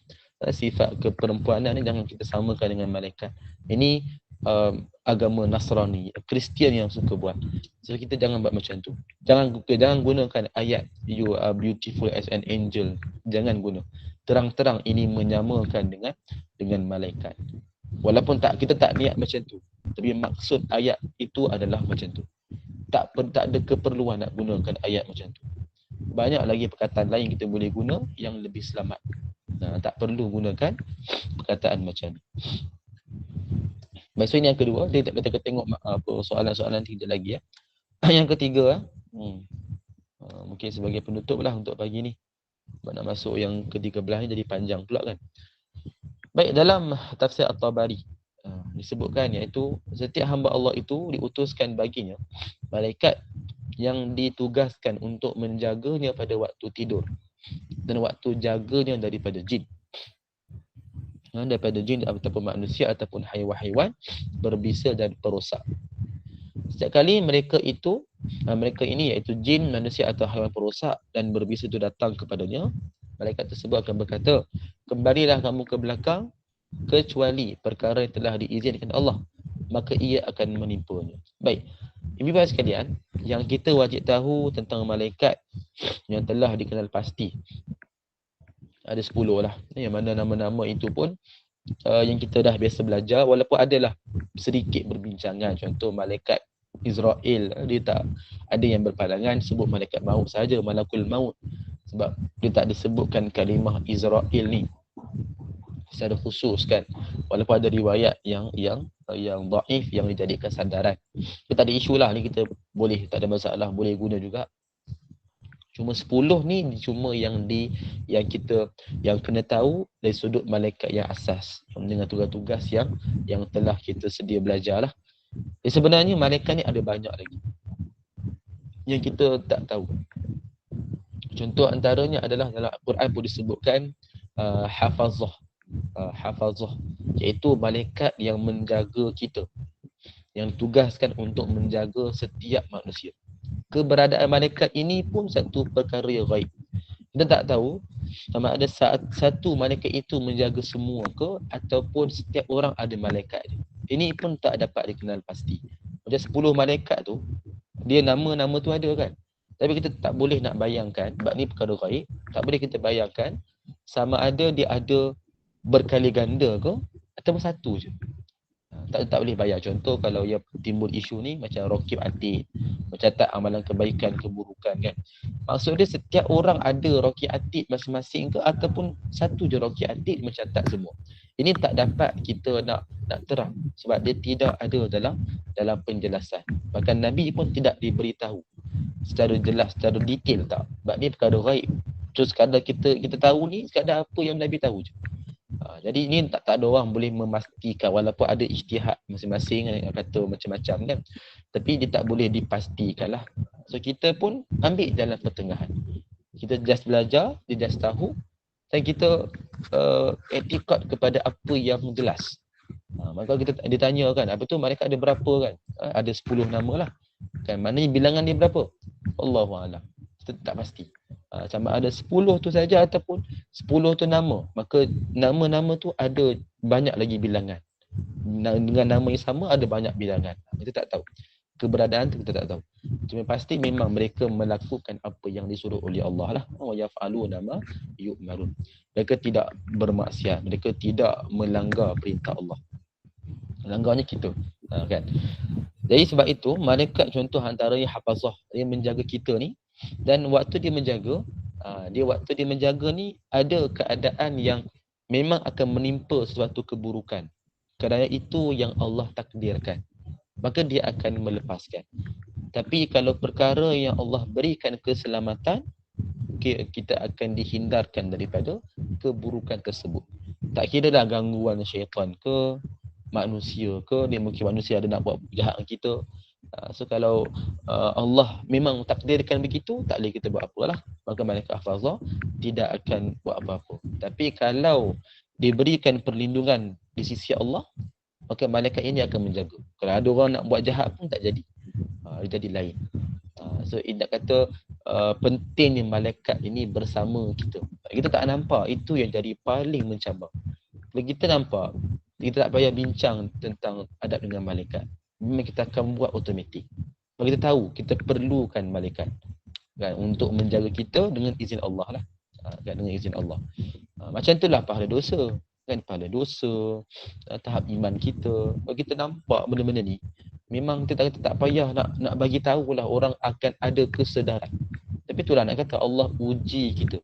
Sifat keperempuanan ni jangan kita samakan dengan malaikat. Ini agama Nasrani, Kristian yang suka buat. So kita jangan buat macam tu. Jangan gunakan ayat you are beautiful as an angel. Jangan guna. Terang-terang ini menyamakan dengan malaikat. Walaupun kita tak niat macam tu, tapi maksud ayat itu adalah macam tu. Tak ada keperluan nak gunakan ayat macam tu. Banyak lagi perkataan lain kita boleh guna yang lebih selamat. Tak perlu gunakan perkataan macam ni. Baik, so ini yang kedua. Kita tengok soalan-soalan kita lagi ya. Yang ketiga, mungkin sebagai penutup lah untuk pagi ni. Nak masuk yang ke-13 ni jadi panjang pula kan. Baik, dalam tafsir At-Tabari disebutkan iaitu setiap hamba Allah itu diutuskan baginya malaikat yang ditugaskan untuk menjaganya pada waktu tidur dan waktu jaganya daripada jin. Daripada jin ataupun manusia ataupun haiwan-haiwan berbisa dan perosak. Setiap kali mereka ini iaitu jin, manusia atau haiwan perosak dan berbisa itu datang kepadanya, malaikat tersebut akan berkata, kembalilah kamu ke belakang kecuali perkara yang telah diizinkan Allah, maka ia akan menimpanya. Baik, ibu bapa sekalian, yang kita wajib tahu tentang malaikat yang telah dikenal pasti ada 10 lah, yang mana nama-nama itu pun yang kita dah biasa belajar, walaupun adalah sedikit berbincangan. Contoh malaikat Israel, dia tak ada yang berpandangan sebut malaikat maut saja, malakul maut, sebab dia tak disebutkan kalimah Israel ni secara khusus kan, walaupun ada riwayat yang dhaif yang dijadikan sandaran. Kita tak ada isu lah ni, kita boleh, tak ada masalah, boleh guna juga. Cuma 10 ni cuma yang kita kena tahu dari sudut malaikat yang asas, dengan tugas-tugas yang telah kita sedia belajar lah. Sebenarnya malaikat ni ada banyak lagi yang kita tak tahu. Contoh antaranya adalah dalam Al-Quran pun disebutkan hafazah, iaitu malaikat yang menjaga kita, yang tugaskan untuk menjaga setiap manusia. Keberadaan malaikat ini pun satu perkara yang gaib. Kita tak tahu sama ada satu malaikat itu menjaga semua ke, ataupun setiap orang ada malaikat dia. Ini pun tak dapat dikenal pasti. Macam 10 malaikat tu, dia nama-nama tu ada kan. Tapi kita tak boleh nak bayangkan, sebab ni perkara gaib, tak boleh kita bayangkan sama ada dia ada berkali ganda ke ataupun satu je. Tak boleh bayar. Contoh kalau ia timbul isu ni macam Raqib Atid mencatat amalan kebaikan keburukan kan. Maksud dia setiap orang ada Raqib Atid masing-masing ke ataupun satu je Raqib Atid mencatat semua. Ini tak dapat kita nak terang sebab dia tidak ada dalam penjelasan. Bahkan Nabi pun tidak diberitahu secara jelas, secara detail tak. Sebab ni perkara gaib. Terus sekadar kita tahu ni sekadar apa yang Nabi tahu je. Jadi ini tak ada orang boleh memastikan walaupun ada ijtihad masing-masing yang kata macam-macam kan. Tapi dia tak boleh dipastikan lah. So kita pun ambil jalan pertengahan. Kita just belajar, dia just tahu dan kita etikad kepada apa yang jelas. Maka kita ditanya kan, apa tu malaikat ada berapa kan? Ada 10 nama lah. Kan maknanya bilangan dia berapa? Allahu'alam. Kita tak pasti. Sama ada 10 tu saja ataupun 10 tu nama. Maka nama-nama tu ada banyak lagi bilangan. Dengan nama yang sama ada banyak bilangan. Kita tak tahu. Keberadaan tu kita tak tahu. Cuma pasti memang mereka melakukan apa yang disuruh oleh Allah lah. Wa yaf'aluna ma yu'marun. Mereka tidak bermaksiat. Mereka tidak melanggar perintah Allah. Melanggarnya kita. Kan? Jadi sebab itu, malaikat contoh antaranya hafazah. Dia menjaga kita ni. Dan waktu dia menjaga, waktu dia menjaga ni ada keadaan yang memang akan menimpa sesuatu keburukan. Kerana itu yang Allah takdirkan. Maka dia akan melepaskan. Tapi kalau perkara yang Allah berikan keselamatan, kita akan dihindarkan daripada keburukan tersebut. Tak kira dah gangguan syaitan ke, manusia ke, dia mungkin manusia ada nak buat jahat dengan kita. So kalau Allah memang takdirkan begitu, tak boleh kita buat apalah. Maka malaikat hafazah tidak akan buat apa-apa. Tapi kalau diberikan perlindungan di sisi Allah, maka malaikat ini akan menjaga. Kalau ada orang nak buat jahat pun tak jadi. Dia jadi lain. So nak kata pentingnya malaikat ini bersama kita. Kita tak nampak, itu yang jadi paling mencabar. Kalau kita nampak, kita tak payah bincang tentang adab dengan malaikat. Memang kita akan buat automatik. Kalau kita tahu, kita perlukan malaikat kan, untuk menjaga kita dengan izin Allah lah. Kan, dengan izin Allah. Macam itulah pahala dosa. Kan, pahala dosa, tahap iman kita. Kalau kita nampak benda-benda ni, memang kita tak payah nak bagi tahulah orang akan ada kesedaran. Tapi itulah nak kata Allah uji kita.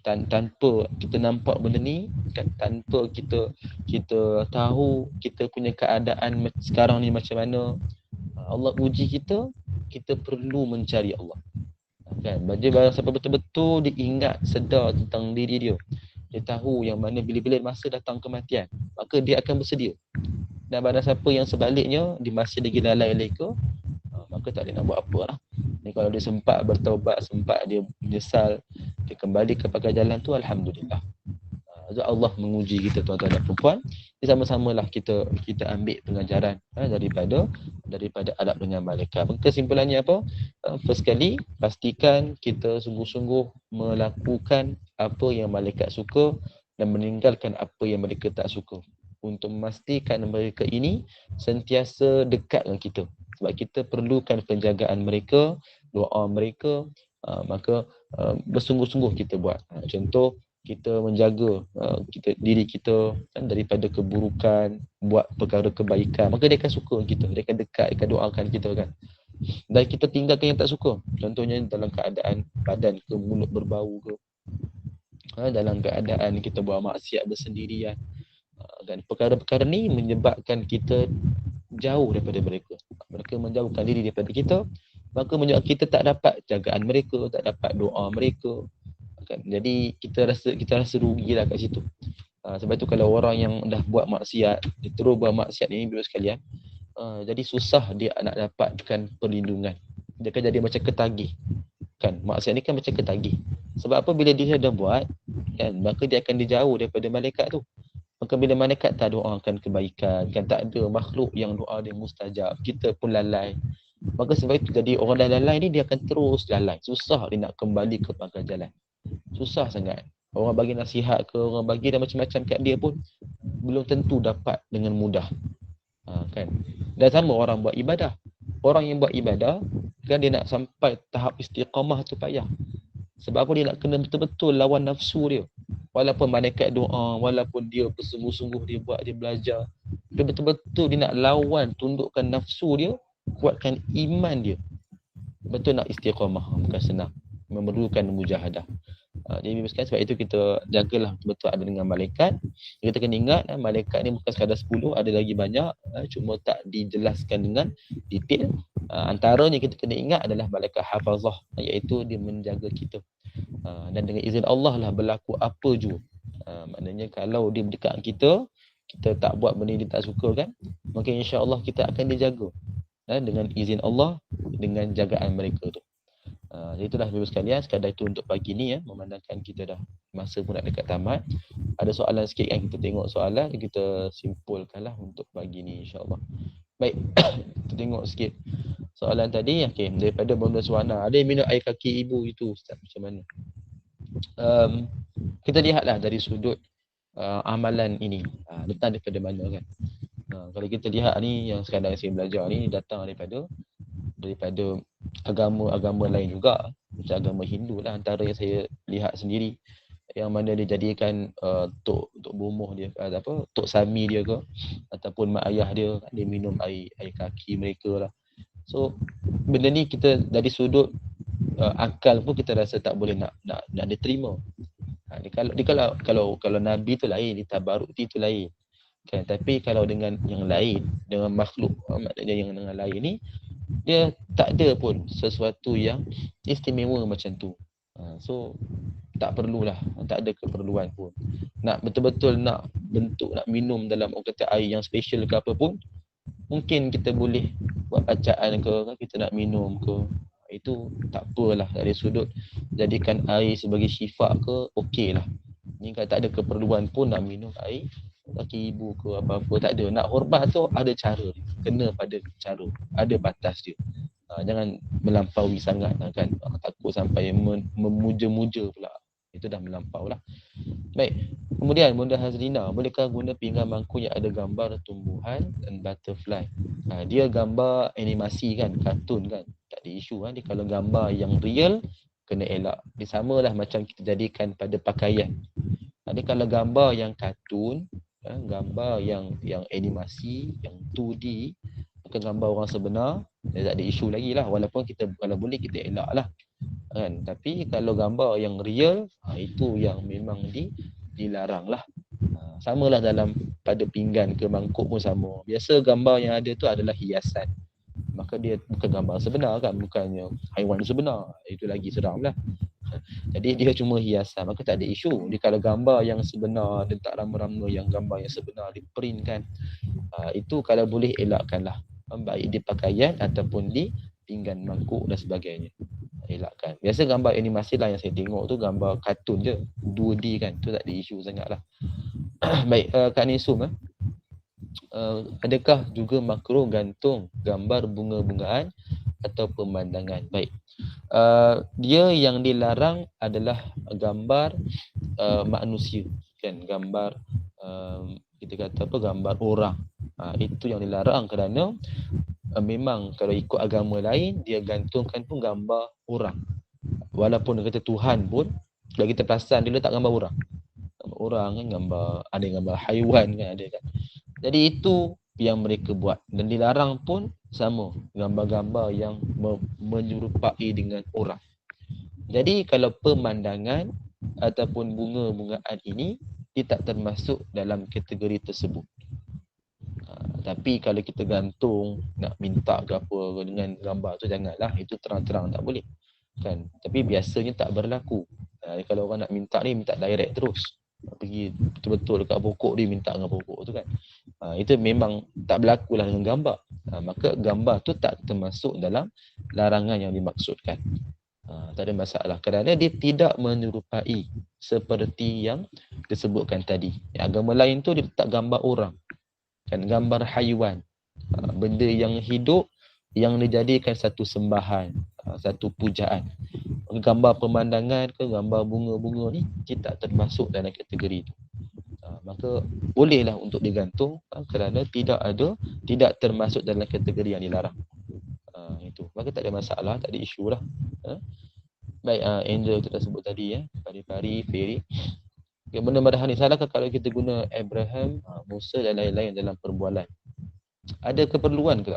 Tanpa kita nampak benda ni kan, tanpa kita tahu kita punya keadaan sekarang ni macam mana, Allah uji kita perlu mencari Allah kan. Barang siapa betul-betul dia ingat, sedar tentang diri dia, dia tahu yang mana bila-bila masa datang kematian, maka dia akan bersedia. Dan barang siapa yang sebaliknya, dia masih lagi lalai leka, maka tak boleh nak buat apa lah. Ni kalau dia sempat bertaubat, sempat dia menyesal, dia kembali kepada jalan tu, alhamdulillah. Allah menguji kita tuan-tuan dan puan-puan. Sama-samalah kita ambil pengajaran daripada adab dengan malaikat. Kesimpulannya apa? First kali, pastikan kita sungguh-sungguh melakukan apa yang malaikat suka dan meninggalkan apa yang mereka tak suka. Untuk memastikan mereka ini sentiasa dekat dengan kita. Sebab kita perlukan penjagaan mereka, doa mereka, maka bersungguh-sungguh kita buat. Contoh, kita menjaga diri kita kan, daripada keburukan, buat perkara kebaikan, maka dia akan suka kita, dia akan dekat, dia akan doakan kita kan. Dan kita tinggalkan yang tak suka, contohnya dalam keadaan badan ke, mulut berbau ke, dalam keadaan kita buat maksiat bersendirian, dan perkara-perkara ni menyebabkan kita jauh daripada mereka. Mereka menjauhkan diri daripada kita, maka menyebabkan kita tak dapat jagaan mereka, tak dapat doa mereka. Jadi kita rasa rugilah kat situ. Sebab tu kalau orang yang dah buat maksiat, dia terus buat maksiat ni bila sekalian, jadi susah dia nak dapatkan perlindungan. Dia akan jadi macam ketagih. Kan, maksiat ni kan macam ketagih. Sebab apa, bila dia dah buat kan, maka dia akan dijauh daripada malaikat tu. Maka bila malaikat tak doakan kebaikan, kan tak ada makhluk yang doa dia mustajab, kita pun lalai. Maka sebab itu jadi orang dah lalai ni, dia akan terus lalai. Susah dia nak kembali ke pangkal jalan. Susah sangat. Orang bagi nasihat ke, orang bagi dah macam-macam kat dia pun belum tentu dapat dengan mudah. Kan. Dan sama orang buat ibadah. Orang yang buat ibadah, Kan dia nak sampai tahap istiqamah tu payah. Sebab apa? Dia nak kena betul-betul lawan nafsu dia. Walaupun malaikat doa, walaupun dia bersungguh-sungguh dia buat, dia belajar, dia betul-betul dia nak lawan, tundukkan nafsu dia, kuatkan iman dia. Betul nak istiqamah, bukan senang. Memerlukan mujahadah. Jadi sebab itu kita jagalah betul-betul ada dengan malaikat. Kita kena ingat malaikat ni bukan sekadar 10, ada lagi banyak, cuma tak dijelaskan dengan detail. Antaranya kita kena ingat adalah malaikat hafazah, iaitu dia menjaga kita. Dan dengan izin Allah lah berlaku apa jua. Maknanya kalau dia berdekat kita, kita tak buat benda yang dia tak suka kan, maka insya-Allah kita akan dijaga. Dengan izin Allah, dengan jagaan mereka tu. Jadi itulah ibu sekalian, sekadar itu untuk pagi ni memandangkan kita dah masa pun nak dekat tamat. Ada soalan sikit kan, kita tengok soalan, kita simpulkanlah untuk pagi ni insya-Allah. Baik, kita tengok sikit soalan tadi. Okey, daripada Bunda Suwana, ada yang minum air kaki ibu itu Ustaz, macam mana? Kita lihatlah dari sudut amalan ini datang daripada mana kan. Kalau kita lihat ni, yang sekarang saya belajar ni datang daripada agama-agama lain juga, macam agama Hindu lah antara yang saya lihat sendiri, yang mana dia jadikan tok bomoh dia, tok sami dia ke, ataupun mak ayah dia minum air kaki mereka lah. So benda ni kita dari sudut akal pun kita rasa tak boleh nak diterima. Kalau Nabi tu lain, ditabaruk itu lain kan. Tapi kalau dengan yang lain, dengan makhluk, maknanya yang dengan lain ni, dia tak ada pun sesuatu yang istimewa macam tu. So tak perlulah, tak ada keperluan pun. Nak betul-betul nak bentuk, nak minum dalam orang kata air yang special ke apa pun, mungkin kita boleh buat bacaan ke, kita nak minum ke, itu tak apalah. Dari sudut jadikan air sebagai syifa ke, okey lah. Ni kalau tak ada keperluan pun nak minum air kaki ibu ke apa-apa, tak ada. Nak hormat tu ada cara, kena pada cara, ada batas dia. Jangan melampaui sangat kan, takut sampai memuja-muja pula, itu dah melampau lah. Baik, kemudian Bunda Hazrina, bolehkah guna pinggan mangkuk yang ada gambar tumbuhan dan butterfly? Dia gambar animasi kan, kartun kan, tak ada isu kan. Dia kalau gambar yang real, kena elak. Dia samalah macam kita jadikan pada pakaian. Dia kalau gambar yang kartun, gambar yang animasi, yang 2D, bukan gambar orang sebenar, dia tak ada isu lagi lah. Walaupun kita kalau boleh kita elak lah kan. Tapi kalau gambar yang real, itu yang memang dilarang lah. Samalah dalam pada pinggan ke mangkuk pun sama. Biasa gambar yang ada tu adalah hiasan, maka dia bukan gambar sebenar kan, bukannya haiwan sebenar, itu lagi seram lah. Jadi dia cuma hiasan, maka tak ada isu. Dia kalau gambar yang sebenar, dia tak rama-rama yang gambar yang sebenar di print kan, itu kalau boleh elakkanlah, baik di pakaian ataupun di pinggan mangkuk dan sebagainya, elakkan. Biasa gambar animasi lah yang saya tengok tu gambar kartun je, 2D kan, tu tak ada isu sangat lah. Baik, Kak Nisum, adakah juga makruh gantung gambar bunga-bungaan atau pemandangan? Baik, dia yang dilarang adalah gambar manusia kan, gambar kita kata apa, gambar orang. Itu yang dilarang kerana memang kalau ikut agama lain, dia gantungkan pun gambar orang. Walaupun dia kata Tuhan pun, kalau kita perasan dia letak gambar orang. Gambar orang kan, gambar, ada gambar haiwan kan, ada kan. Jadi itu yang mereka buat, dan dilarang pun sama, gambar-gambar yang menyerupai dengan orang. Jadi kalau pemandangan ataupun bunga-bungaan ini, dia tak termasuk dalam kategori tersebut. Tapi kalau kita gantung, nak minta ke apa dengan gambar tu, janganlah, itu terang-terang tak boleh kan. Tapi biasanya tak berlaku. Kalau orang nak minta ni, minta direct terus, pergi betul-betul dekat pokok dia minta dengan pokok tu kan. Itu memang tak berlaku lah dengan gambar. Maka gambar tu tak termasuk dalam larangan yang dimaksudkan. Tak ada masalah kerana dia tidak menyerupai seperti yang disebutkan tadi. Agama lain tu dia letak gambar orang kan, gambar haiwan, benda yang hidup yang dijadikan satu sembahan, satu pujaan. Gambar pemandangan ke gambar bunga-bunga ni, dia tak termasuk dalam kategori itu. Maka bolehlah untuk digantung kerana tidak termasuk dalam kategori yang dilarang. Itu. maka tak ada masalah, tak ada isu lah. Baik, angel tu dah sebut tadi pari-pari, fairy. Benda madahan ni salahkah kalau kita guna Abraham, Musa dan lain-lain dalam perbualan? Ada keperluan ke?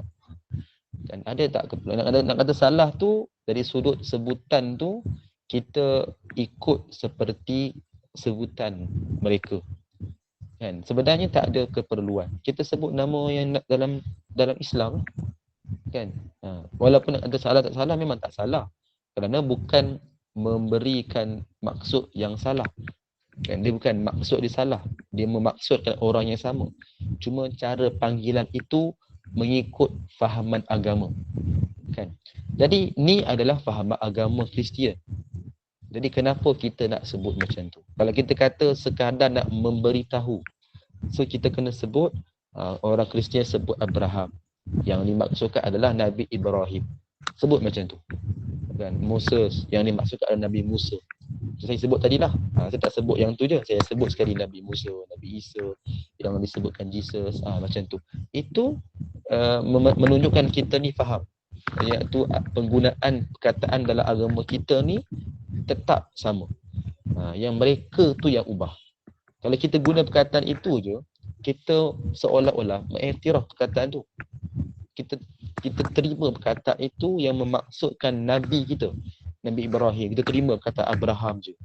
Kan ada tak keperluan? Nak kata salah tu dari sudut sebutan tu kita ikut seperti sebutan mereka. Kan sebenarnya tak ada keperluan. Kita sebut nama yang dalam Islam kan. Walaupun nak kata salah tak salah memang tak salah. Kerana bukan memberikan maksud yang salah. Kan dia bukan maksud dia salah. Dia memaksudkan orang yang sama. Cuma cara panggilan itu mengikut fahaman agama. Kan. Jadi ni adalah fahaman agama Kristian. Jadi kenapa kita nak sebut macam tu? Kalau kita kata sekadar nak memberitahu, so kita kena sebut orang Kristian sebut Abraham. Yang dimaksudkan adalah Nabi Ibrahim. Sebut macam tu. Kan Musa, yang dimaksudkan adalah Nabi Musa. Saya sebut tadilah. Saya tak sebut yang tu je. Saya sebut sekali Nabi Musa, Nabi Isa, yang disebutkan Jesus, macam tu. Itu menunjukkan kita ni faham. Iaitu penggunaan perkataan dalam agama kita ni tetap sama. Yang mereka tu yang ubah. Kalau kita guna perkataan itu je, kita seolah-olah mengiktiraf perkataan tu. Kita terima perkataan itu yang memaksudkan Nabi kita, Nabi Ibrahim. Kita terima perkataan Abraham je.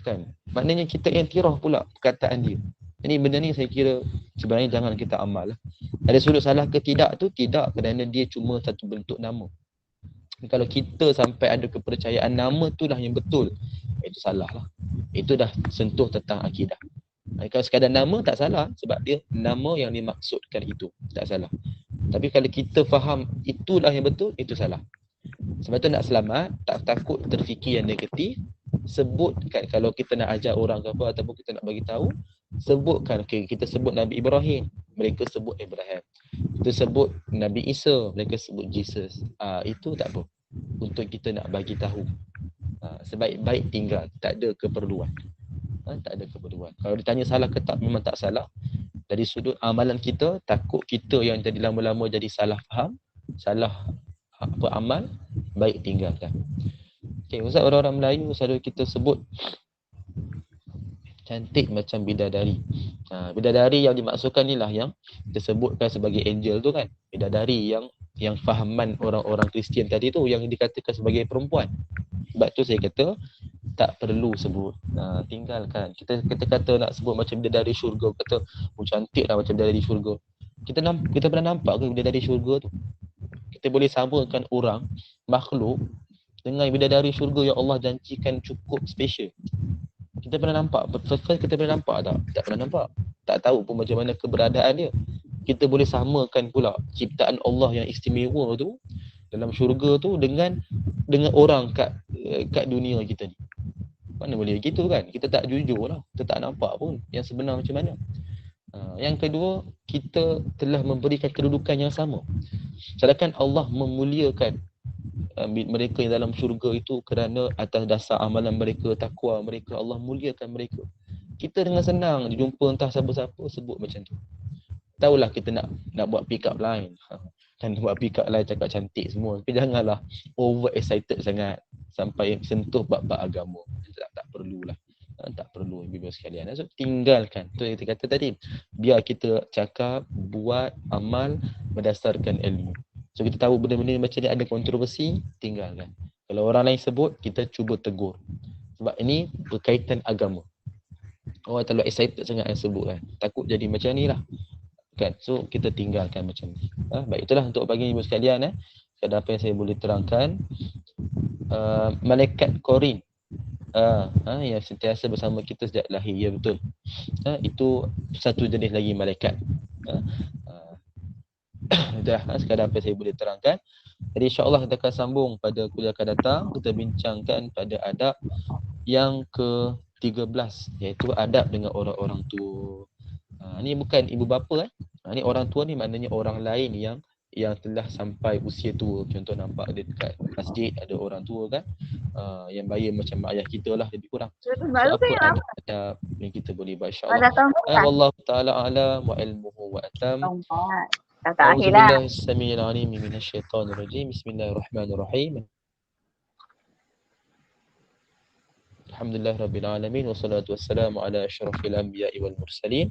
Kan? Maknanya kita iktiraf pula perkataan dia. Jadi benda ni saya kira sebenarnya jangan kita amal lah. Ada sudut salah ke tidak tu? Tidak, kerana dia cuma satu bentuk nama. Kalau kita sampai ada kepercayaan nama tu lah yang betul, itu salah lah. Itu dah sentuh tentang akidah. Kalau sekadar nama tak salah sebab dia nama yang dimaksudkan itu, tak salah. Tapi kalau kita faham itulah yang betul, itu salah. Sebab tu nak selamat, tak takut terfikir yang negatif, sebutkan kalau kita nak ajar orang ke apa ataupun kita nak bagi tahu, sebutkan kita sebut Nabi Ibrahim, mereka sebut Abraham. Kita sebut Nabi Isa, mereka sebut Jesus. Itu tak apa. Untuk kita nak bagi tahu. Sebaik-baik tinggal, tak ada keperluan. Tak ada keperluan. Kalau ditanya salah ke tak, memang tak salah. Dari sudut amalan kita, takut kita yang jadi lama-lama jadi salah faham, salah amal, baik tinggalkan. Okay, Ustaz, orang-orang Melayu selalu kita sebut cantik macam bidadari. Bidadari yang dimaksudkan ni lah yang kita sebutkan sebagai angel tu kan. Bidadari yang fahaman orang-orang Kristian tadi tu yang dikatakan sebagai perempuan. Sebab tu saya kata tak perlu sebut. Tinggalkan. Kita kata nak sebut macam bidadari syurga, kata cantik lah macam bidadari syurga. Kita pernah nampak ke bidadari syurga tu? Kita boleh samakan orang, makhluk dengan bidadari syurga yang Allah janjikan cukup special. Kita pernah nampak? First kita pernah nampak tak? Tak pernah nampak. Tak tahu pun macam mana keberadaan dia. Kita boleh samakan pula ciptaan Allah yang istimewa tu dalam syurga tu dengan orang kat dunia kita ni. Mana boleh gitu kan? Kita tak jujur lah. Kita tak nampak pun yang sebenar macam mana. Yang kedua, kita telah memberikan kedudukan yang sama. Sedangkan Allah memuliakan mereka yang dalam syurga itu kerana atas dasar amalan mereka, takwa mereka, Allah muliakan mereka. Kita dengan senang jumpa entah siapa-siapa sebut macam tu. Tahulah kita nak buat pick up line. Dan buat pick up line cakap cantik semua. Tapi janganlah over excited sangat sampai sentuh bab-bab agama. Tak perlulah. Tak perlu ibu-ibu sekalian. So tinggalkan. Tu yang kita kata tadi. Biar kita cakap, buat, amal berdasarkan ilmu. So kita tahu benda-benda macam ni ada kontroversi, tinggalkan. Kalau orang lain sebut, kita cuba tegur. Sebab ini berkaitan agama. Orang terlalu excited sangat yang sebut kan. Takut jadi macam ni lah. Kan? So kita tinggalkan macam ni. Baik, itulah untuk pagi ibu sekalian. Ada apa yang saya boleh terangkan. Malaikat Korin. Yang sentiasa bersama kita sejak lahir. Ya betul. Itu satu jenis lagi malaikat. Itulah sekadar apa yang saya boleh terangkan. Jadi insyaAllah kita akan sambung pada kuliah akan datang. Kita bincangkan pada adab yang ke-13, iaitu adab dengan orang-orang tua. Ni bukan ibu bapa. Ni orang tua ni maknanya orang lain yang telah sampai usia tua. Contoh nampak ada dekat masjid ada orang tua kan, yang bayar macam mak ayah kita lah lebih kurang. So apa adab yang kita boleh buat insyaAllah. Allah Ta'ala a'lam wa ilmuhu wa atam. أعوذ Kakaahila. بالله السميع العليم من الشيطان الرجيم بسم الله الرحمن الرحيم الحمد لله رب العالمين والصلاة والسلام على أشرف الأنبياء والمرسلين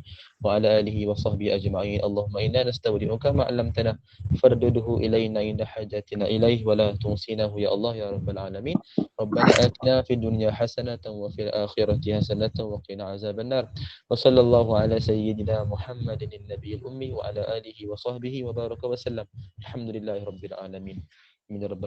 وعلى آله وصحبه أجمعين اللهم إنا نستودعك ما علمتنا فردده إلينا عند حاجتنا إليه ولا تنسينه يا الله يا رب العالمين ربنا آتنا في الدنيا حسنة وفي الآخرة حسنة وقنا عذاب النار وصلى الله على سيدنا محمد النبي الأمي وعلى آله وصحبه وبارك وسلم الحمد لله رب العالمين من رب